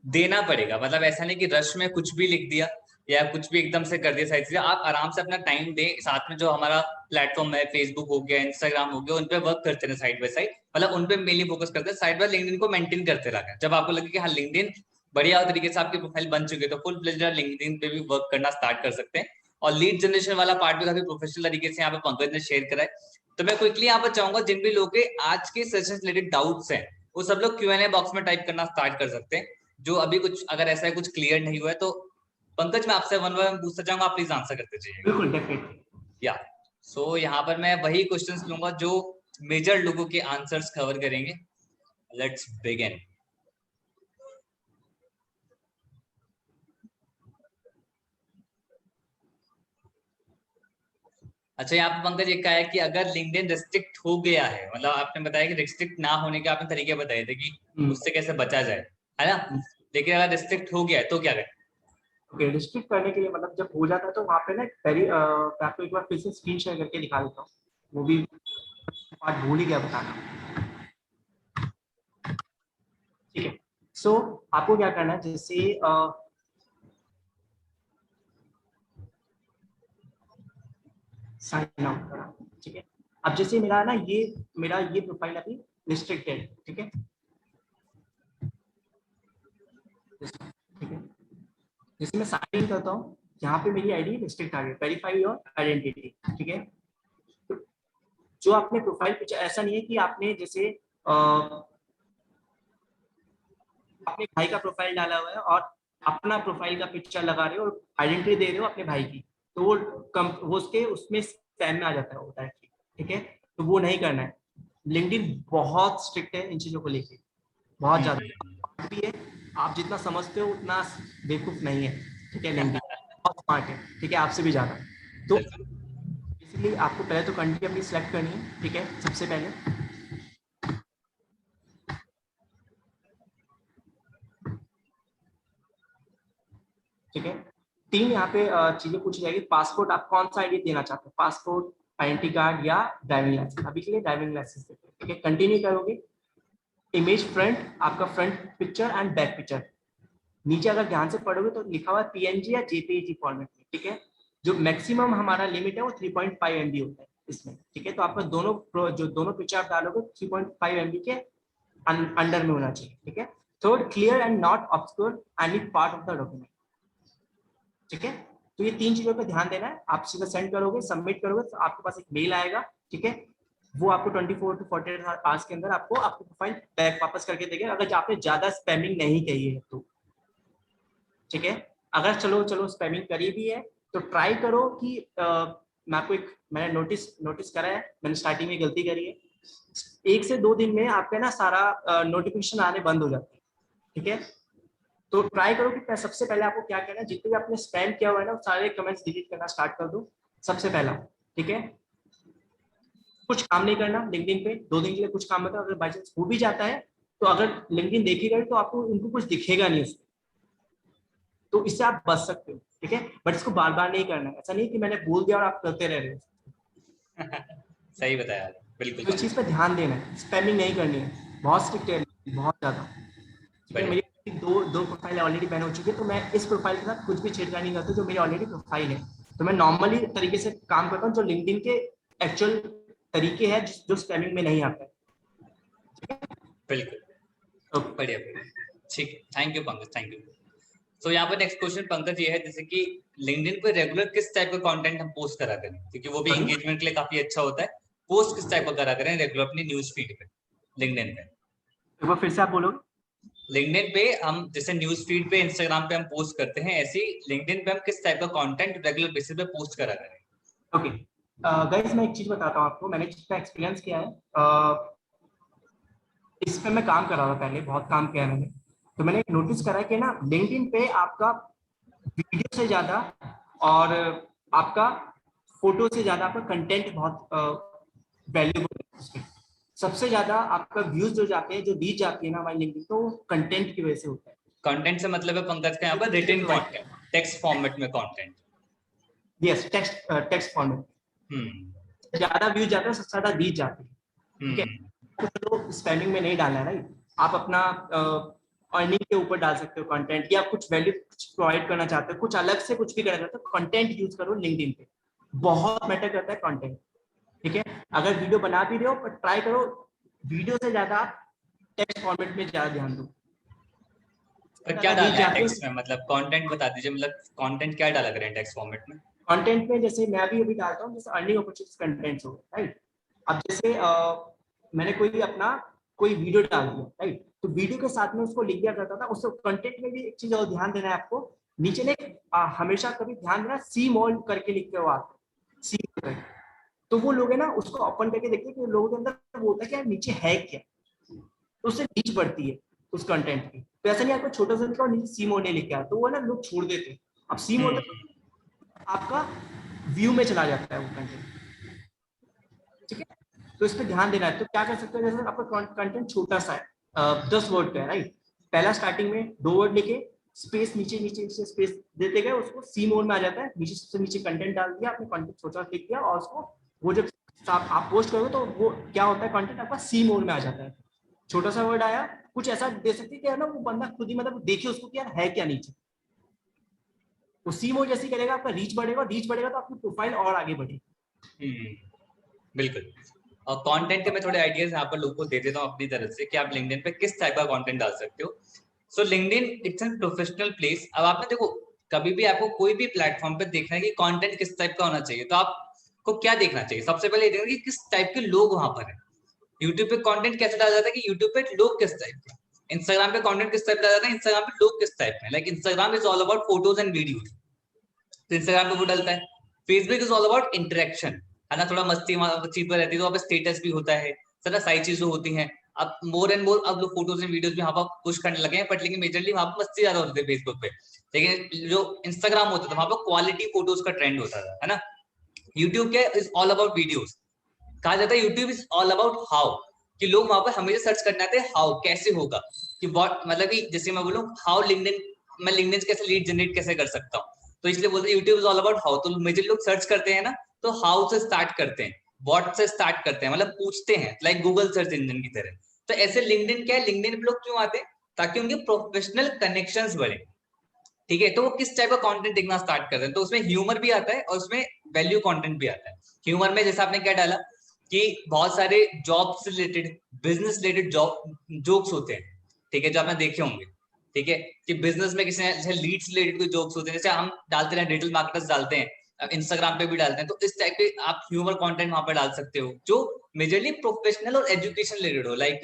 देना पड़ेगा, मतलब ऐसा नहीं कि रश में कुछ भी लिख दिया या कुछ भी एकदम से कर दिया सारी चीजें। आप आराम से अपना टाइम दें, साथ में जो हमारा प्लेटफॉर्म है, फेसबुक हो गया, इंस्टाग्राम हो गया, उन पे वर्क करते रहे साइड बाय साइड, मतलब उन पे मेनली फोकस करते हैं, साइड बाय लिंक्डइन को मेंटेन करते रहे। जब आपको लगे कि हाँ लिंक्डइन बढ़िया तरीके से आपकी प्रोफाइल बन चुकी है, तो फुल फ्लेज्ड लिंक्डइन पे भी वर्क करना स्टार्ट कर सकते हैं। और लीड जनरेशन वाला पार्ट भी काफी प्रोफेशनल तरीके से यहाँ पे पंकज ने शेयर करा है। तो मैं क्विकली यहाँ पर चाहूंगा, जिन भी लोगों के आज के सेशन रिलेटेड डाउट्स हैं, वो सब लोग Q&A बॉक्स में टाइप करना स्टार्ट कर सकते हैं। जो अभी कुछ अगर ऐसा है कुछ क्लियर नहीं हुआ है, तो पंकज मैं आपसे वन बाय वन पूछना चाहूंगा, आप प्लीज आंसर करते जाइएगा। बिल्कुल, डेफिनेटली। या सो यहाँ पर मैं वही क्वेश्चंस लूंगा जो मेजर लोगों के आंसर्स कवर करेंगे। Let's begin. अच्छा, यहाँ पे पंकज एक का है कि अगर लिंक्डइन रिस्ट्रिक्ट हो गया है, मतलब आपने बताया कि रिस्ट्रिक्ट ना होने के आपने तरीके बताए थे कि उससे कैसे बचा जाए, है ना। लेकिन अगर रिस्ट्रिक्ट हो गया है तो क्या करें? ओके, रिस्ट्रिक्ट करने के लिए मतलब जब हो जाता है तो वहाँ पे ना पहले मैं आपको एक बार फिर से स्क्रीन शेयर करके दिखा देता हूँ, वो भी पार्ट भूल ही गया बताना। ठीक है, सो आपको क्या करना है, जैसे साइन आउट करा। ठीक है, अब जैसे मेरा ना मेरा ये प्रोफाइल अभी रिस्ट्रिक्टेड, ठीक है। ठीक है, जैसे मैं साइन इन करता हूँ, यहाँ पे मेरी आईडी रिस्ट्रिक्ट आ गई, वेरीफाई योर आइडेंटिटी। ठीक है, तो जो आपने प्रोफाइल पिक्चर, ऐसा नहीं है कि आपने जैसे अपने भाई का प्रोफाइल डाला हुआ है और अपना प्रोफाइल का पिक्चर लगा रहे हो और आइडेंटिटी दे रहे हो अपने भाई की, तो वो उसके उसमें स्पैम में आ जाता है, होता है। ठीक है, तो वो नहीं करना है। लिंक्डइन बहुत स्ट्रिक्ट है इन चीजों को लेके, बहुत ज्यादा भी है। आप जितना समझते हो उतना बेवकूफ नहीं है। ठीक है, लिंक्डइन बहुत स्मार्ट है, ठीक है, आपसे भी ज्यादा। तो इसलिए आपको पहले तो कंट्री अपनी सिलेक्ट करनी है। ठीक है, सबसे पहले ठीक है, 3 यहाँ पे चीजें पूछी जाएगी। पासपोर्ट, आप कौन सा आईडी देना चाहते हैं, पासपोर्ट, आइडेंटिटी कार्ड या ड्राइविंग लाइसेंस। अभी के लिए ड्राइविंग लाइसेंस देते हैं। ठीक है, कंटिन्यू करोगे। इमेज फ्रंट, आपका front picture and back picture. नीचे अगर ध्यान से पढ़ोगे तो लिखा हुआ है पीएनजी या जेपीईजी फॉर्मेट में। ठीक है, जो मैक्सिमम हमारा लिमिट है वो 3.5 MB होता है इसमें। ठीक है, तो आपका दोनों पिक्चर आप डालोगे 3.5 MB के अंडर में होना चाहिए। ठीक है, third, clear and not obscure any part of the document. ठीक है, तो ये 3 चीजों पे ध्यान देना है। आप सीधा सेंड करोगे, सबमिट करोगे, तो आपके पास एक मेल आएगा। ठीक है, वो आपको 24 to 48 आवर्स के अंदर आपको आपकी प्रोफाइल बैक वापस करके देगा, अगर आपने ज्यादा स्पैमिंग नहीं की है तो। ठीक है, अगर चलो स्पैमिंग करी भी है तो ट्राई करो कि मैं आपको मैंने नोटिस करा है, मैंने स्टार्टिंग में गलती करी है। 1 से 2 दिन में आपका ना सारा नोटिफिकेशन आने बंद हो जाते हैं। ठीक है, तो ट्राई करो कि सबसे पहले आपको क्या करना है, जितने भी आपने स्पैम किया हुआ है ना, सारे कमेंट्स डिलीट करना स्टार्ट कर दो सबसे पहला। ठीक है, कुछ काम नहीं करना लिंक्डइन पे 2 दिन के लिए, कुछ काम होता है। अगर बाई चांस हो भी जाता है तो अगर लिंक्डइन देखी गई तो आपको उनको कुछ दिखेगा नहीं उसमें, तो इससे आप बच सकते हो। ठीक है, बट इसको बार बार नहीं करना है। ऐसा नहीं कि मैंने बोल दिया और आप करते रह रहे हो। सही बताया, बिल्कुल। तो इस चीज पे ध्यान देना है, स्पैमिंग नहीं करनी है, बहुत स्ट्रिक्ट है, बहुत ज्यादा। ठीक है, मेरी दो प्रोफाइल ऑलरेडी बैन हो चुकी है, तो मैं इस प्रोफाइल के साथ कुछ भी छेड़छाड़ नहीं करता, जो मेरी ऑलरेडी प्रोफाइल है। तो मैं नॉर्मली तरीके से काम करता हूँ, जो लिंक्डइन के एक्चुअल तरीके हैं, जो स्पैमिंग में नहीं आता है। बिल्कुल, बढ़िया ठीक, thank you Pankaj, thank you. तो यहाँ पर नेक्स्ट क्वेश्चन पंकज ये है, जैसे कि लिंक्डइन पे रेगुलर किस टाइप का कंटेंट हम पोस्ट करा करें, क्योंकि वो भी एंगेजमेंट के लिए काफी अच्छा होता है। पोस्ट किस टाइप का करा करें रेगुलर अपनी न्यूज फीड पे लिंक्डइन पे? एक बार फिर से आप बोलो। लिंक्डइन पे हम जैसे न्यूज फीड पे इंस्टाग्राम पे हम पोस्ट करते हैं, ऐसे ही लिंक्डइन पे हम किस टाइप का कंटेंट रेगुलर बेसिस पे पोस्ट करा करें? ओके गाइस, मैं एक चीज बताता हूँ आपको, मैंने जितना एक्सपीरियंस किया है, इस पे मैं काम कर रहा था पहले, बहुत काम किया है मैंने। तो मैंने एक नोटिस करा कि ना लिंक्डइन पे आपका वीडियो से ज्यादा और आपका फोटो से ज्यादा आपका कंटेंट बहुत वैल्यूबल है उसमें। सबसे ज्यादा आपका व्यूज जो जाते हैं, जो रीच जाती है ना हमारी लिंक्डइन, तो कंटेंट की वजह से होता है। कंटेंट से मतलब है पंकज का यहाँ पर रिटन कंटेंट, टेक्स्ट फॉर्मेट में कंटेंट? यस, टेक्स्ट फॉर्मेट ज्यादा व्यूज जाते हैं, सबसे ज्यादा रीच जाती है। ठीक है, कुछ लोग स्पैमिंग में नहीं डालना है, राइट? आप अपना अर्निंग के ऊपर डाल सकते हो कंटेंट, या कुछ वैल्यू प्रोवाइड करना चाहते हो, कुछ अलग से कुछ भी करना चाहते हो, कंटेंट यूज करो लिंक्डइन पे, बहुत मैटर करता है कंटेंट। ठीक है, अगर वीडियो बना भी रहे हो पर ट्राई करो वीडियो से ज्यादा टेक्स्ट फॉर्मेट में ज्यादा ध्यान दो। पर क्या डालना है टेक्स्ट में, मतलब कंटेंट बता दीजिए, मतलब कंटेंट क्या डाला करें टेक्स्ट फॉर्मेट में? कंटेंट में जैसे मैं अभी डालता हूँ, जैसे अर्निंग अपॉर्चुनिटीज कंटेंट्स हो, राइट? अब जैसे मैंने कोई वीडियो डाल दिया, राइट? तो वीडियो के साथ में उसको लिख दिया जाता था। उसको कंटेंट में भी एक चीज और ध्यान देना है आपको, नीचे ने हमेशा कभी ध्यान देना, सी मोर करके लिखते हो आप, सी करके, तो वो लोग है ना उसको ओपन करके देखते हैं कि लोगों के अंदर वो होता है कि यार नीचे है क्या, तो उससे रीच बढ़ती है उस कंटेंट की। तो ऐसा नहीं आपको छोटा सा लिखा और नीचे सी मोर नहीं लिखा, तो वो ना लोग छोड़ देते हैं। अब सी मोर आपका व्यू में चला जाता है वो कंटेंट। ठीक है, तो इस पे ध्यान देना है। तो क्या कर सकते हो, जैसे आपका कंटेंट छोटा सा है, 10 वर्ड का है, राइट? पहला स्टार्टिंग में 2 वर्ड लिखे, स्पेस नीचे नीचे नीचे स्पेस देते गए, उसको सी मोड में आ जाता है। नीचे सबसे नीचे कंटेंट डाल दिया आपने, कंटेंट छोटा लिख दिया, और उसको वो जब आप पोस्ट करोगे तो वो क्या होता है, कंटेंट आपका सी मोड में आ जाता है। छोटा सा वर्ड आया, कुछ ऐसा दे सकती है ना वो बंदा खुद ही मतलब देखिए उसको क्या है क्या नीचे। उसी मोड जैसे करेगा आपका रीच बढ़ेगा, रीच बढ़ेगा तो आपकी प्रोफाइल और आगे बढ़ेगी। बिल्कुल। और कंटेंट के मैं थोड़े आइडियाज यहाँ पर लोगों को दे देता हूँ अपनी तरफ से कि आप लिंक्डइन पे किस टाइप का कंटेंट डाल सकते हो। सो LinkedIn it's an professional place. अब आपने देखो कभी भी आपको कोई भी प्लेटफॉर्म पे देखना है कि कंटेंट किस टाइप का होना चाहिए, तो आपको क्या देखना चाहिए? सबसे पहले देखना कि किस टाइप के लोग वहां पर है। यूट्यूब पे कंटेंट कैसे डाला जाता है कि यूट्यूब पे लोग किस टाइप के, इंस्टाग्राम पे कंटेंट किस टाइप डाला जाता है, इंस्टाग्राम पे लोग किस टाइप के। Like Instagram is all about photos and videos, तो इंस्टाग्राम पे वो डलता है। Facebook is all about interaction, है ना, थोड़ा मस्ती चीज पर रहती है, तो वहाँ पे स्टेटस भी होता है, सारा सारी चीजें होती हैं। अब मोर एंड मोर अब लोग फोटोज एंड वीडियोस भी वहां पर पुश करने लगे हैं, बट लेकिन मेजरली वहां पर मस्ती ज्यादा होती है फेसबुक पे। लेकिन जो इंस्टाग्राम होता था वहां पर क्वालिटी फोटोज का ट्रेंड होता था, है ना। यूट्यूब क्या इज ऑल अबाउट वीडियोस। कहा जाता है YouTube is all about how, कि लोग वहां पर हमेशा सर्च करने आते हैं हाउ, कैसे होगा, कि व्हाट, मतलब कि जैसे मैं बोलूं हाउ लिंक्डइन, मैं लिंक्डइन कैसे लीड जनरेट कैसे कर सकता हूँ, तो इसलिए बोलते हैं YouTube is all about how. तो मेजर लोग सर्च करते हैं ना, तो हाउ से स्टार्ट करते हैं, व्हाट से स्टार्ट करते हैं, मतलब पूछते हैं, लाइक गूगल सर्च इंजन की तरह। तो ऐसे लिंक्डइन क्या है, लिंक्डइन पे लोग क्यों आते हैं? ताकि उनके प्रोफेशनल कनेक्शंस बढ़े। ठीक है, तो वो किस टाइप का कंटेंट देखना स्टार्ट करते हैं, तो उसमें ह्यूमर भी आता है और उसमें वैल्यू कंटेंट भी आता है। ह्यूमर में जैसे आपने क्या डाला कि बहुत सारे जॉब से related, business related job jokes होते हैं, ठीक है, जो आपने देखे होंगे। ठीक है, कि बिजनेस में किसी जैसे लीड्स रिलेटेड कोई जोक्स होते हैं, जैसे हम डालते हैं, डिजिटल मार्केटर्स डालते हैं, इंस्टाग्राम पे भी डालते हैं, तो इस टाइप के आप ह्यूमर कंटेंट वहां पर डाल सकते हो जो मेजरली प्रोफेशनल और एजुकेशन रिलेटेड हो। लाइक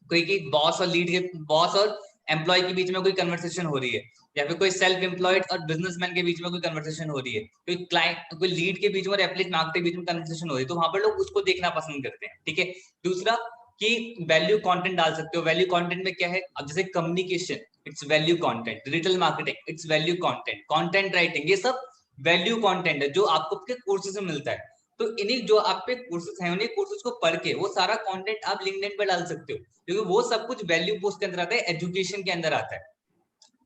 कोई की बॉस और लीड के, बॉस और एम्प्लॉय के बीच में कोई कन्वर्सेशन हो रही है, या फिर कोई सेल्फ एम्प्लॉयड और बिजनेसमैन के बीच में कोई कन्वर्सेशन हो रही है, कोई क्लाइंट, कोई लीड के बीच में और एप्लीकेशन मार्केटर के बीच में कन्वर्सेशन हो रही है, तो वहां पर लोग उसको देखना पसंद करते हैं। ठीक है, दूसरा कि वैल्यू कंटेंट डाल सकते हो। वैल्यू कंटेंट में क्या है, अब जैसे communication it's value content, digital marketing it's value content, content writing, ये सब वैल्यू कंटेंट है जो आपको आपके कोर्सेज से मिलता है। तो इन्हीं जो आप पे कोर्सेज हैं, उन्हीं कोर्सेज को पढ़ के वो सारा कंटेंट आप लिंक्डइन पे डाल सकते हो, क्योंकि वो सब कुछ वैल्यू पोस्ट के अंदर आता है, एजुकेशन के अंदर आता है।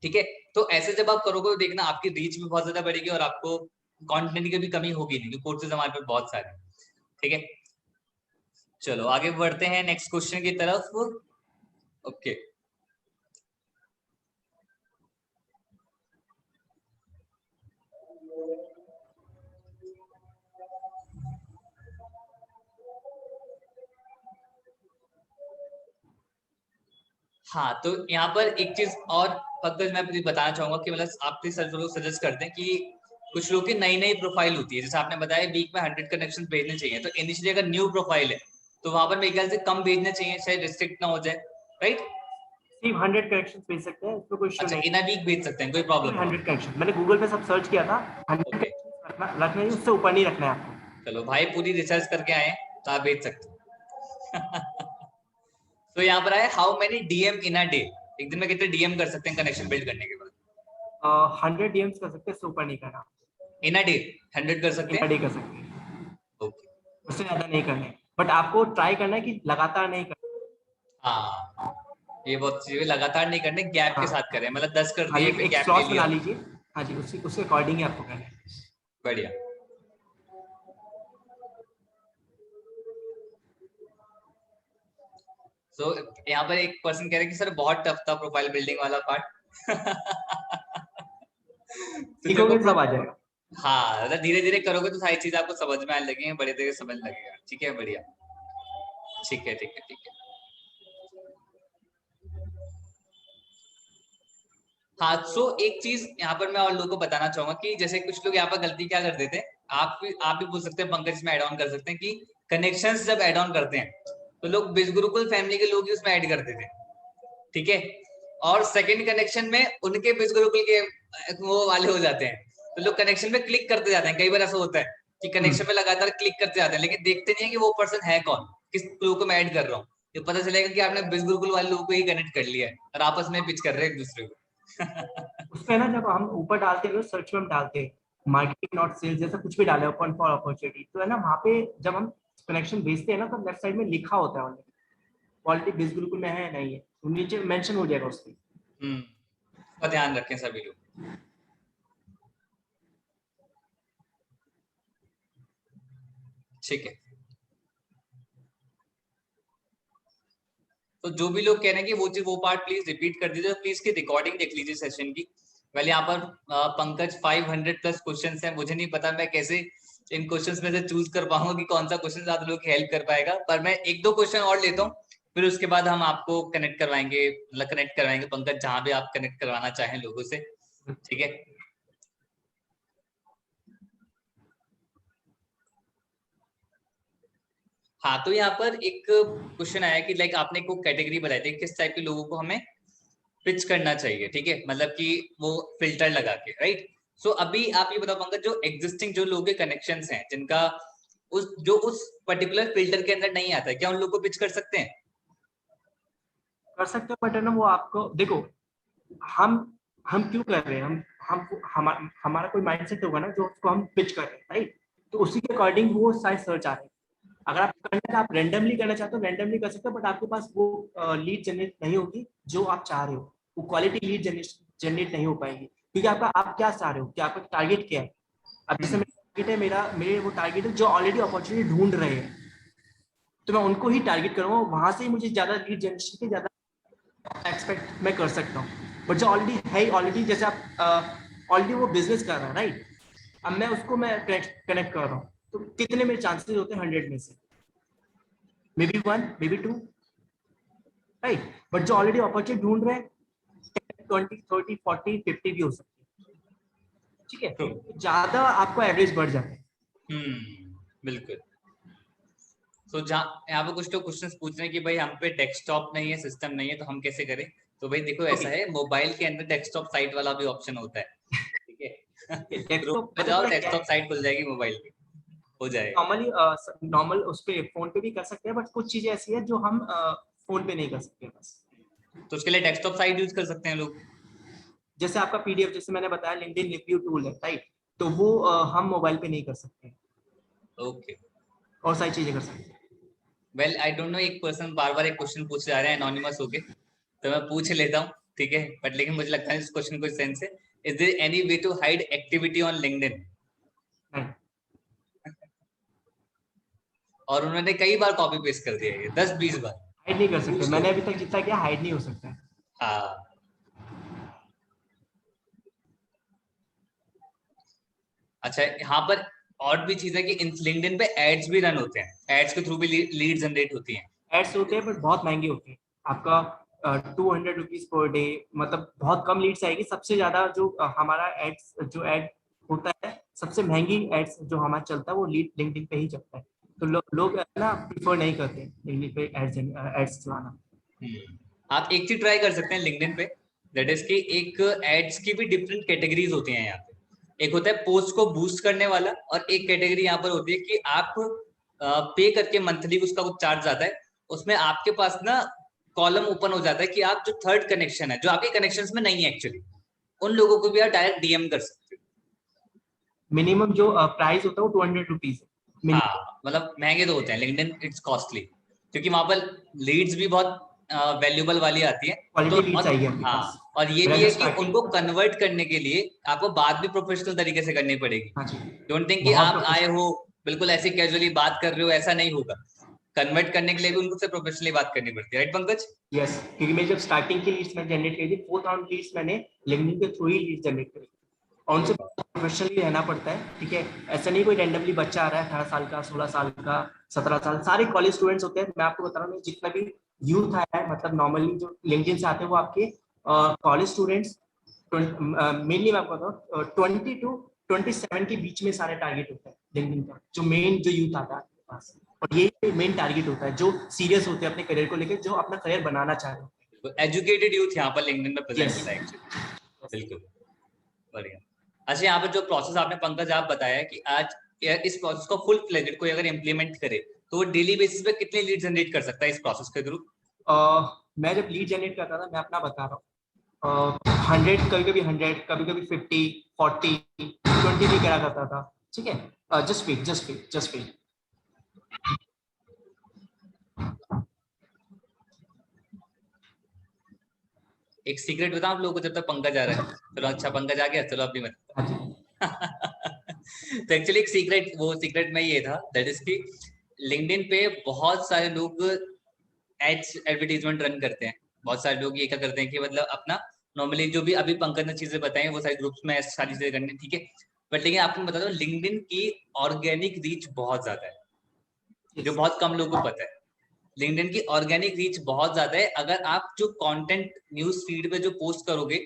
ठीक है, तो ऐसे जब आप करोगे तो देखना आपकी रीच भी बहुत ज्यादा बढ़ेगी और आपको कंटेंट की भी कमी होगी नहीं, क्योंकि कोर्सेज हमारे पे बहुत सारे। ठीक है, चलो आगे बढ़ते हैं नेक्स्ट क्वेश्चन की तरफ। ओके, हाँ, तो यहाँ पर एक चीज और पंकज मैं बताना चाहूंगा कि मतलब आप प्लीज लोग सजेस्ट करते हैं कि कुछ लोग की नई नई प्रोफाइल होती है, जैसे आपने बताया वीक में 100 कनेक्शन भेजने चाहिए, तो इनिशियली अगर न्यू प्रोफाइल है तो वहां पर मेरे ख्याल से कम भेजने चाहिए, शायद रिस्ट्रिक्ट ना हो जाए, राइट? सिर्फ 100 करेक्शन भेज सकते हैं, इसमें कोई इश्यू अच्छा, नहीं। इन अ वीक भेज सकते हैं, कोई प्रॉब्लम नहीं? 100 करेक्शन मैंने गूगल पे सब सर्च किया था, 100 ओके, करेक्शन रखना ही, उससे ऊपर नहीं रखना है आपको। चलो भाई पूरी रिसर्च करके आए तो आप भेज सकते हो। तो यहाँ पर आया how many DM in a day, एक दिन में कितने डीएम कर सकते हैं कनेक्शन बिल्ड करने के बाद? 100 डीएम्स कर सकते हैं, उससे ऊपर नहीं करना। इन अ डे 100 कर सकते इन हैं? डे कर सकते हैं, ओके, उससे ज्यादा नहीं करना, बट आपको ट्राई करना है कि लगातार नहीं करना। हाँ, ये बहुत चीजें लगातार नहीं करने, गैप के हाँ साथ करें, मतलब 10 कर हाँ, दिए एक फिर एक गैप ले स्लॉट्स लिया। बना लीजिए, हाँ जी, उसके अकॉर्डिंग ही आपको करना है। बढ़िया। सो यहाँ पर एक पर्सन कह रहे हैं कि सर बहुत टफ था प्रोफाइल बिल्डिंग वाला पार्ट। तो सीखोगे देखो सब आ जाएगा। हाँ, मतलब धीरे धीरे करोगे तो सारी चीज आपको समझ में आने लगेंगे, बड़े धीरे समझ लगेगा। ठीक है, बढ़िया। ठीक है, ठीक है, ठीक है। हाँ, सो एक चीज यहाँ पर मैं और लोगों को बताना चाहूंगा कि जैसे कुछ लोग यहाँ पर गलती क्या कर देते हैं, आप भी बोल सकते हैं, पंकज में ऐड ऑन कर सकते हैं कि कनेक्शंस जब ऐड ऑन करते हैं तो लोग बिज गुरुकुल फैमिली के लोग ही उसमें ऐड कर देते हैं। ठीक है, और सेकंड कनेक्शन में उनके बिज गुरुकुल के वो वाले हो जाते हैं, तो लोग कनेक्शन में क्लिक करते जाते हैं। कई बार ऐसा होता है कि कनेक्शन में लगातार क्लिक करते जाते हैं, लेकिन देखते नहीं है कि वो पर्सन है कौन, किस लोगों को मैं ऐड कर रहा हूँ। ये पता चलेगा कि आपने बिज गुरुकुल वाले लोगों को ही कनेक्ट कर लिया है और आपस में पिच कर रहे हैं एक दूसरे को। उसमें ना जब हम ऊपर डालते हैं सर्च में हम डालते हैं मार्केटिंग नॉट सेल्स जैसा कुछ भी डाले ओपन फॉर अपॉर्चुनिटी, तो है ना वहाँ पे जब हम कनेक्शन भेजते हैं ना तो लेफ्ट साइड में लिखा होता है ऑलरेडी क्वालिटी बिज गुरुकुल में है या नहीं है, तो नीचे मेंशन हो जाएगा उसकी। का ध्यान रखें सभी लोग। ठीक है, तो जो भी लोग कह रहे हैं कि वो पार्ट प्लीज रिपीट कर दीजिए, प्लीज की रिकॉर्डिंग देख लीजिए सेशन की। वेल यहाँ पर पंकज 500 प्लस क्वेश्चन हैं, मुझे नहीं पता मैं कैसे इन क्वेश्चंस में से चूज कर पाऊंगा कि कौन सा क्वेश्चन ज्यादा लोग हेल्प कर पाएगा, पर मैं एक दो क्वेश्चन और लेता हूँ, फिर उसके बाद हम आपको कनेक्ट करवाएंगे, मतलब कनेक्ट करवाएंगे पंकज जहां भी आप कनेक्ट करवाना चाहें लोगों से। ठीक है, हाँ, तो यहाँ पर एक क्वेश्चन आया कि लाइक आपने को कैटेगरी बताई थी किस टाइप के लोगों को हमें पिच करना चाहिए। ठीक है, मतलब कि वो फिल्टर लगा के, राइट। सो अभी आप ये बताओ पंकज, जो एग्जिस्टिंग जो लोगों के कनेक्शंस हैं जिनका उस पर्टिकुलर फिल्टर के अंदर नहीं आता है, क्या उन लोगों को पिच कर सकते हैं? कर सकते हो बट है ना वो आपको देखो, हम हम क्यों कर रहे हैं, हमारा कोई माइंडसेट होगा ना जो उसको हम पिच कर रहे हैं, राइट। तो उसी के अकॉर्डिंग वो साइड सर्च आ रहे हैं। अगर आप करना आप रैंडमली करना चाहते हो रैंडमली कर सकते हो, बट आपके पास वो लीड जनरेट नहीं होगी जो आप चाह रहे हो, वो क्वालिटी लीड जनरेट नहीं हो पाएगी, क्योंकि आपका आप क्या चाह रहे हो कि आपका टारगेट क्या है। अब जैसे मेरा टारगेट है, मेरे वो टारगेट है जो ऑलरेडी अपॉर्चुनिटी ढूंढ रहे हैं, तो मैं उनको ही टारगेट करूंगा, वहां से ही मुझे ज्यादा लीड जनरेशन के ज्यादा एक्सपेक्ट मैं कर सकता हूँ। बट जो ऑलरेडी है, ऑलरेडी जैसे आप ऑलरेडी वो बिजनेस कर रहा है, राइट। अब मैं उसको मैं कनेक्ट कर रहा हूँ, तो कितने मेरे चांसेस होते हैं 100 में से, may be 1 may be 2, right. But जो ऑलरेडी अपॉर्चुनिटी ढूंढ रहे हैं 10 20 30 40 50 भी हो सकती है। ठीक है, तो ज्यादा आपको एवरेज बढ़ जाता है। बिल्कुल। तो जहाँ यहाँ पे कुछ लोग क्वेश्चन पूछ रहे हैं कि भाई हम पे डेस्कटॉप नहीं है, सिस्टम नहीं है, तो हम कैसे करें? तो भाई देखो, ऐसा ओके, है, मोबाइल के अंदर डेस्कटॉप साइट वाला भी ऑप्शन होता है। ठीक है। क्रोम डेस्कटॉप पे पता जाओ, चला क्या है, डेस्कटॉप साइट खुल जाएगी मोबाइल की, हो जाएगा। नॉर्मली नॉर्मल उस पे फोन पे भी कर सकते हैं, बट कुछ चीजें ऐसी है जो हम फोन पे नहीं कर सकते बस। तो उसके लिए डेस्कटॉप साइट यूज कर सकते हैं लोग। जैसे आपका पीडीएफ, जैसे मैंने बताया लिंक्डइन रिव्यू टूल है, राइट। तो वो हम मोबाइल पे नहीं कर सकते, ओके, और सारी चीजें कर सकते हैं। वेल आई डोंट नो, एक पर्सन बार बार एक क्वेश्चन पूछ जा रहे हैं एनोनिमस होके, तो मैं पूछ लेता हूँ। ठीक है, बट लेकिन मुझे लगता है इस क्वेश्चन को सेंस है। Is there any way to hide activity on LinkedIn? नहीं, और उन्होंने कई बार कॉपी पेस्ट कर दिया है, ये 10-20 बार। हाइड नहीं कर सकते, पूछ लो। मैंने अभी तक जितना किया हाइड नहीं हो सकता है। हाँ, अच्छा, यहाँ पर और भी चीज है कि लिंक्डइन पे एड्स भी रन होते हैं, एड्स के थ्रू भी लीड जनरेट होती हैं। एड्स होते हैं बट बहुत महंगे होते हैं। आपका 200 रुपीज पर डे, मतलब बहुत कम लीड्स आएगी। सबसे ज्यादा जो हमारा एड्स जो एड होता है, सबसे महंगी एड्स जो हमारा चलता है वो लिंक्डइन पे ही चलता है। तो लोग है ना प्रीफर नहीं करते लिंक्डइन पे एड्स चलाना। आप एक चीज ट्राई कर सकते हैं लिंक्डइन पे, दैट इज कि एक एड्स की भी डिफरेंट कैटेगरीज होती हैं यहाँ पे। एक होता है पोस्ट को बूस्ट करने वाला, और एक कैटेगरी यहाँ पर होती है कि आप पे करके मंथली उसका कुछ चार्ज आता है, उसमें आपके पास ना कॉलम ओपन हो जाता है कि आप जो थर्ड कनेक्शन है जो आपके कनेक्शंस में नहीं है एक्चुअली, उन लोगों को भी आप डायरेक्ट डीएम कर सकते हो। मिनिमम जो प्राइस होता है वो 200 रुपीज है। हाँ, मतलब महंगे तो होते हैं लिंक्डइन, इट्स कॉस्टली, क्योंकि वहां पर लीड्स भी बहुत वैल्यूबल वाली आती है। क्वालिटी लीड्स और आएगी आपके हाँ, पास। और ये मेरा भी जो है कि स्टार्टिंग, उनको कन्वर्ट करने के लिए आपको बात भी प्रोफेशनल तरीके से करनी पड़ेगी। हाँ जी, डोंट थिंक कि बहुत आप आए प्रोफेशनल। हो बिल्कुल ऐसे कैजुअली बात कर रहे हो, ऐसा नहीं होगा। कन्वर्ट करने के लिए भी उनको प्रोफेशनली बात करनी पड़ती है, राइट पंकज? यस, क्योंकि मैं जब स्टार्टिंग की लीड्स मैंने जनरेट करी थी, 4,000 लीड्स मैंने लिंक्डइन के थ्रू ही लीड जनरेट करी, और उनसे प्रोफेशनली रहना पड़ता है, ठीक है। ऐसा नहीं कोई रैंडमली बच्चा आ रहा है 18 साल का, 16 साल का, 17 साल, सारे कॉलेज स्टूडेंट्स होते हैं। मैं आपको बता रहा हूँ, जितना भी यूथ आया है, मतलब नॉर्मली जो लिंक्डइन से आते हैं वो आपके कॉलेज स्टूडेंट्स, मेनली मैं आपको बताऊँ 20 to 27 के बीच में सारे टारगेट होता है लिंक्डइन का, जो मेन जो यूथ आता है आपके पास। और ये मेन टारगेट होता है जो सीरियस होते हैं अपने करियर को लेकर, जो अपना करियर बनाना चाह रहे हैं। एजुकेटेड यूथ यहाँ पर लिंक्डइन में प्रेजेंट यस, होता है एक्चुअली। बिल्कुल, बढ़िया। अच्छा, यहाँ पर जो प्रोसेस आपने पंकज आप बताया कि आज इस प्रोसेस को फुल फ्लेजेड कोई अगर इम्प्लीमेंट करे तो वो डेली बेसिस पे कितने लीड जनरेट कर सकता है इस प्रोसेस के थ्रू? मैं जब लीड जनरेट करता था, मैं अपना बता रहा हूँ, 100, कभी कभी 100, कभी कभी 50, 40, 20 भी करा करता था, ठीक है। Just wait. एक सीक्रेट बताऊं आप लोगों को जब तक पंकज आ रहा है? चलो, अच्छा पंकज आ गया, चलो अपनी मत। हाँ जी। तो एक्चुअली एक सीक्रेट, वो सीक्रेट में ये था दैट इज कि लिंक्डइन पे बहुत सारे लोग एड्स एडवर्टीजमेंट रन करते हैं। बहुत सारे लोग ये क्या करते हैं कि मतलब अपना नॉर्मली जो भी अभी पंकज ने चीजें बताई वो सारी ग्रुप्स में सारी चीजें करनी, ठीक है। बट लेकिन आपको बता दो लिंक्डइन की ऑर्गेनिक रीच बहुत ज्यादा है, जो बहुत कम लोगों को पता है। लिंक्डइन की ऑर्गेनिक रीच बहुत ज्यादा है। अगर आप जो कंटेंट न्यूज फीड पे जो पोस्ट करोगे,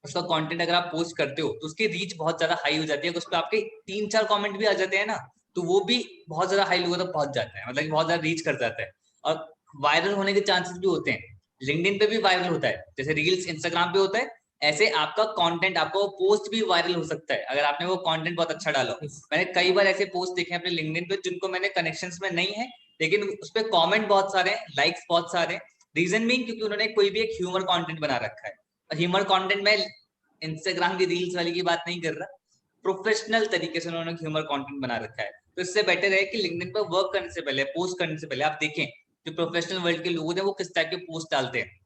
उसका कंटेंट अगर आप पोस्ट करते हो तो उसकी रीच बहुत ज्यादा हाई हो जाती है। उस पर आपके 3-4 कमेंट भी आ जाते हैं ना, तो वो भी बहुत ज्यादा हाई लोगों तक पहुंच जाता है, मतलब बहुत ज्यादा रीच कर जाता है। और वायरल होने के चांसेस भी होते हैं। लिंक्डइन पे भी वायरल होता है, जैसे रील्स इंस्टाग्राम पे होता है, ऐसे आपका कंटेंट, आपका वो पोस्ट भी वायरल हो सकता है अगर आपने वो कंटेंट बहुत अच्छा डाला। मैंने कई बार ऐसे पोस्ट देखे हैं अपने लिंक्डइन पे जिनको मैंने कनेक्शंस में नहीं है, लेकिन उस पर कमेंट बहुत सारे हैं, लाइक्स बहुत सारे हैं। रीजन मीन क्योंकि उन्होंने कोई भी एक ह्यूमर कंटेंट बना रखा है। और ह्यूमर कंटेंट में इंस्टाग्राम की रील्स वाली की बात नहीं कर रहा, प्रोफेशनल तरीके से उन्होंने ह्यूमर कंटेंट बना रखा है। तो इससे बेटर है कि लिंक्डइन पर वर्क करने से पहले, पोस्ट करने से पहले आप देखें जो प्रोफेशनल वर्ल्ड के लोग हैं वो किस टाइप के पोस्ट डालते हैं।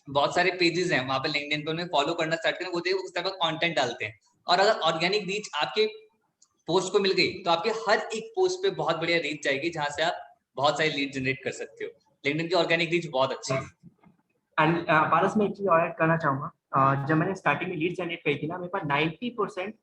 बहुत सारे पेजेस हैं वहां पे लिंक्डइन पे, उन्हें फॉलो करना स्टार्ट करें, वो देखो किस टाइप का कंटेंट डालते हैं। और अगर ऑर्गेनिक रीच आपके पोस्ट को मिल गई तो आपके हर एक पोस्ट पे बहुत बढ़िया रीच जाएगी, जहां से आप बहुत सारी लीड जनरेट कर सकते हो। लिंक्डइन की ऑर्गेनिक रीच बहुत अच्छी है। एंड पारस, मैं एक चीज और ऐड करना चाहूंगा। जब मैंने स्टार्टिंग में लीड जनरेट करी थी ना, मेरे पास 90%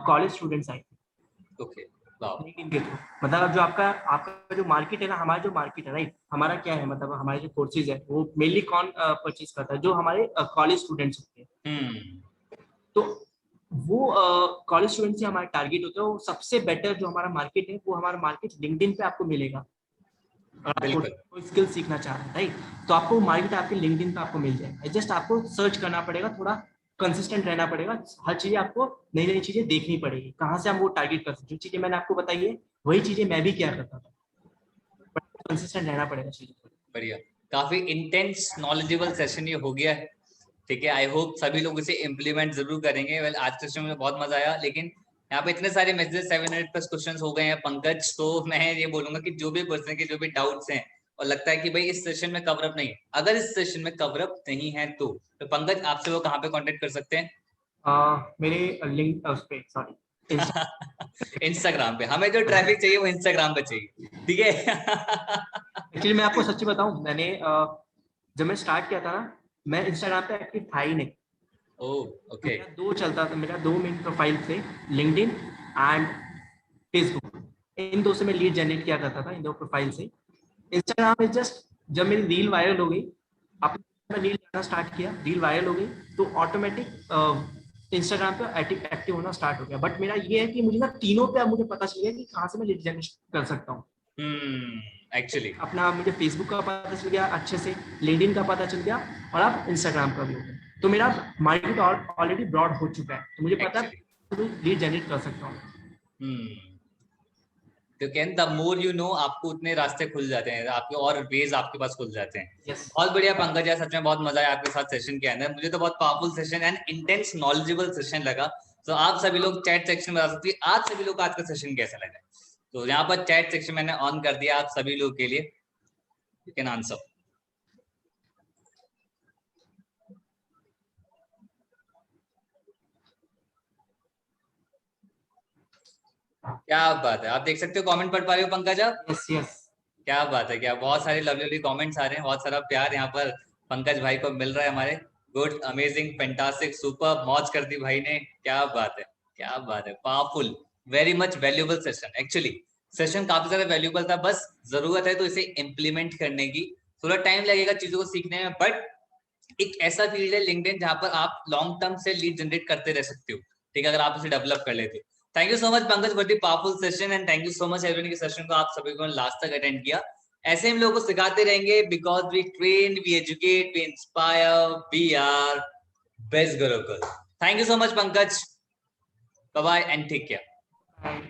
कॉलेज स्टूडेंट्स आए थे ओके, वाओ। लिंक्डइन के थ्रू। मतलब जो आपका आपका जो मार्केट है ना, हमारा जो मार्केट है, राइट, हमारा क्या है, मतलब हमारे जो कोर्सेज है वो मेनली कौन परचेज करता है, जो हमारे कॉलेज स्टूडेंट्स होते हैं। तो वो कॉलेज स्टूडेंट से हमारा टारगेट होता है। वो सबसे बेटर जो हमारा मार्केट है, वो हमारा मार्केट लिंक्डइन पे आपको मिलेगा। अगर आप बिल्कुल, कोई स्किल सीखना चाह रहे हैं, राइट, तो आपको मार्केट आपके लिंक्डइन पे आपको मिल जाएगा। जस्ट आपको सर्च करना पड़ेगा, थोड़ा कंसिस्टेंट रहना पड़ेगा, हर चीजें आपको नई नई चीजें देखनी पड़ेगी, कहाँ से हम वो टारगेट कर सकते। जो चीजें मैंने आपको बताई है वही चीजें मैं भी क्या करता था, बट कंसिस्टेंट रहना पड़ेगा चीजों पर। बढ़िया। काफी इंटेंस नॉलेजेबल सेशन ये हो गया है, ठीक है। आई होप सभी लोग इसे इम्प्लीमेंट जरूर करेंगे। वेल, आज के सेशन में बहुत मजा आया, लेकिन यहाँ पे इतने सारे मैसेजेस, 700 प्लस क्वेश्चन हो गए हैं पंकज, तो मैं ये बोलूंगा कि जो भी पर्सन के जो भी डाउट्स हैं और लगता है कि भाई इस सेशन में कवर अप नहीं है, अगर इस सेशन में कवर अप नहीं है तो पंकज आपसे वो कहाँ पे कांटेक्ट कर सकते हैं? मेरे लिंक उस पे, सॉरी, इंस्टाग्राम पे। हमें जो ट्रैफिक चाहिए वो इंस्टाग्राम पे चाहिए, ठीक है। एक्चुअली मैं आपको सच्ची बताऊं, मैंने जब मैं स्टार्ट किया था ना, मैं इंस्टाग्राम पे एक्टिव था ही नहीं। ओह, ओके। मेरा दो चलता था, मेरा दो मेन प्रोफाइल थे, लिंक्डइन एंड फेसबुक। इन दो से मैं लीड जनरेट किया करता था, इन दो प्रोफाइल से। इंस्टाग्राम में जस्ट जब मेरी रील वायरल हो गई, अपने मैं रील डालना स्टार्ट किया, रील वायरल हो गई, तो ऑटोमेटिक इंस्टाग्राम पे एक्टिव होना स्टार्ट हो गया। बट मेरा ये है कि मुझे ना तीनों पे अब मुझे पता चल गया कि कहाँ से मैं लीड जनरेट कर सकता हूँ। एक्चुअली अपना मुझे फेसबुक का पता चल गया अच्छे से, लिंक्डइन का पता चल गया, और अब इंस्टाग्राम का भी हो गया। तो मेरा मार्केट ऑलरेडी ब्रॉड हो चुका है, तो मुझे पता एक्चुअली है लीड जनरेट कर सकता हूँ। तो can the more you know, आपको उतने रास्ते खुल जाते हैं, आपके और वेज आपके पास खुल जाते हैं। यस। बहुत बढ़िया पंकज है, सच में बहुत मजा आया आपके साथ सेशन के अंदर। मुझे तो बहुत powerful session and intense knowledgeable session लगा। तो आप सभी लोग चैट सेक्शन में बता सकते हैं आप सभी लोग का आज का सेशन कैसा लगा। तो यहाँ पर चैट सेक्शन मैंने ऑन कर दिया आप सभी लोग के लिए, यू कैन आंसर। क्या बात है, आप देख सकते हो कमेंट पढ़ पा रहे हो पंकज आप? Yes yes. क्या बात है, क्या बहुत सारे लवली लवली कमेंट्स आ रहे हैं, बहुत सारा प्यार यहाँ पर पंकज भाई को मिल रहा है हमारे। गुड, अमेजिंग, फैंटास्टिक, सुपर, मौज कर दी भाई ने, क्या बात है, क्या बात है, powerful, very much valuable session. Actually session काफी ज्यादा वैल्यूएबल था, बस जरूरत है तो इसे इम्प्लीमेंट करने की। थोड़ा टाइम लगेगा चीजों को सीखने में, बट एक ऐसा फील्ड है लिंक्डइन जहां पर आप लॉन्ग टर्म से लीड जनरेट करते रह सकते हो, ठीक है, अगर आप इसे डेवलप कर लेते हो। Thank you so much Pankaj for the powerful session, and thank you so much everyone के सेशन को आप सभी को लास्ट तक अटेंड किया। ऐसे हम लोगों को सिखाते रहेंगे, because we train, we educate, we inspire, we are best Gurukul. Thank you so much Pankaj, bye bye and take care.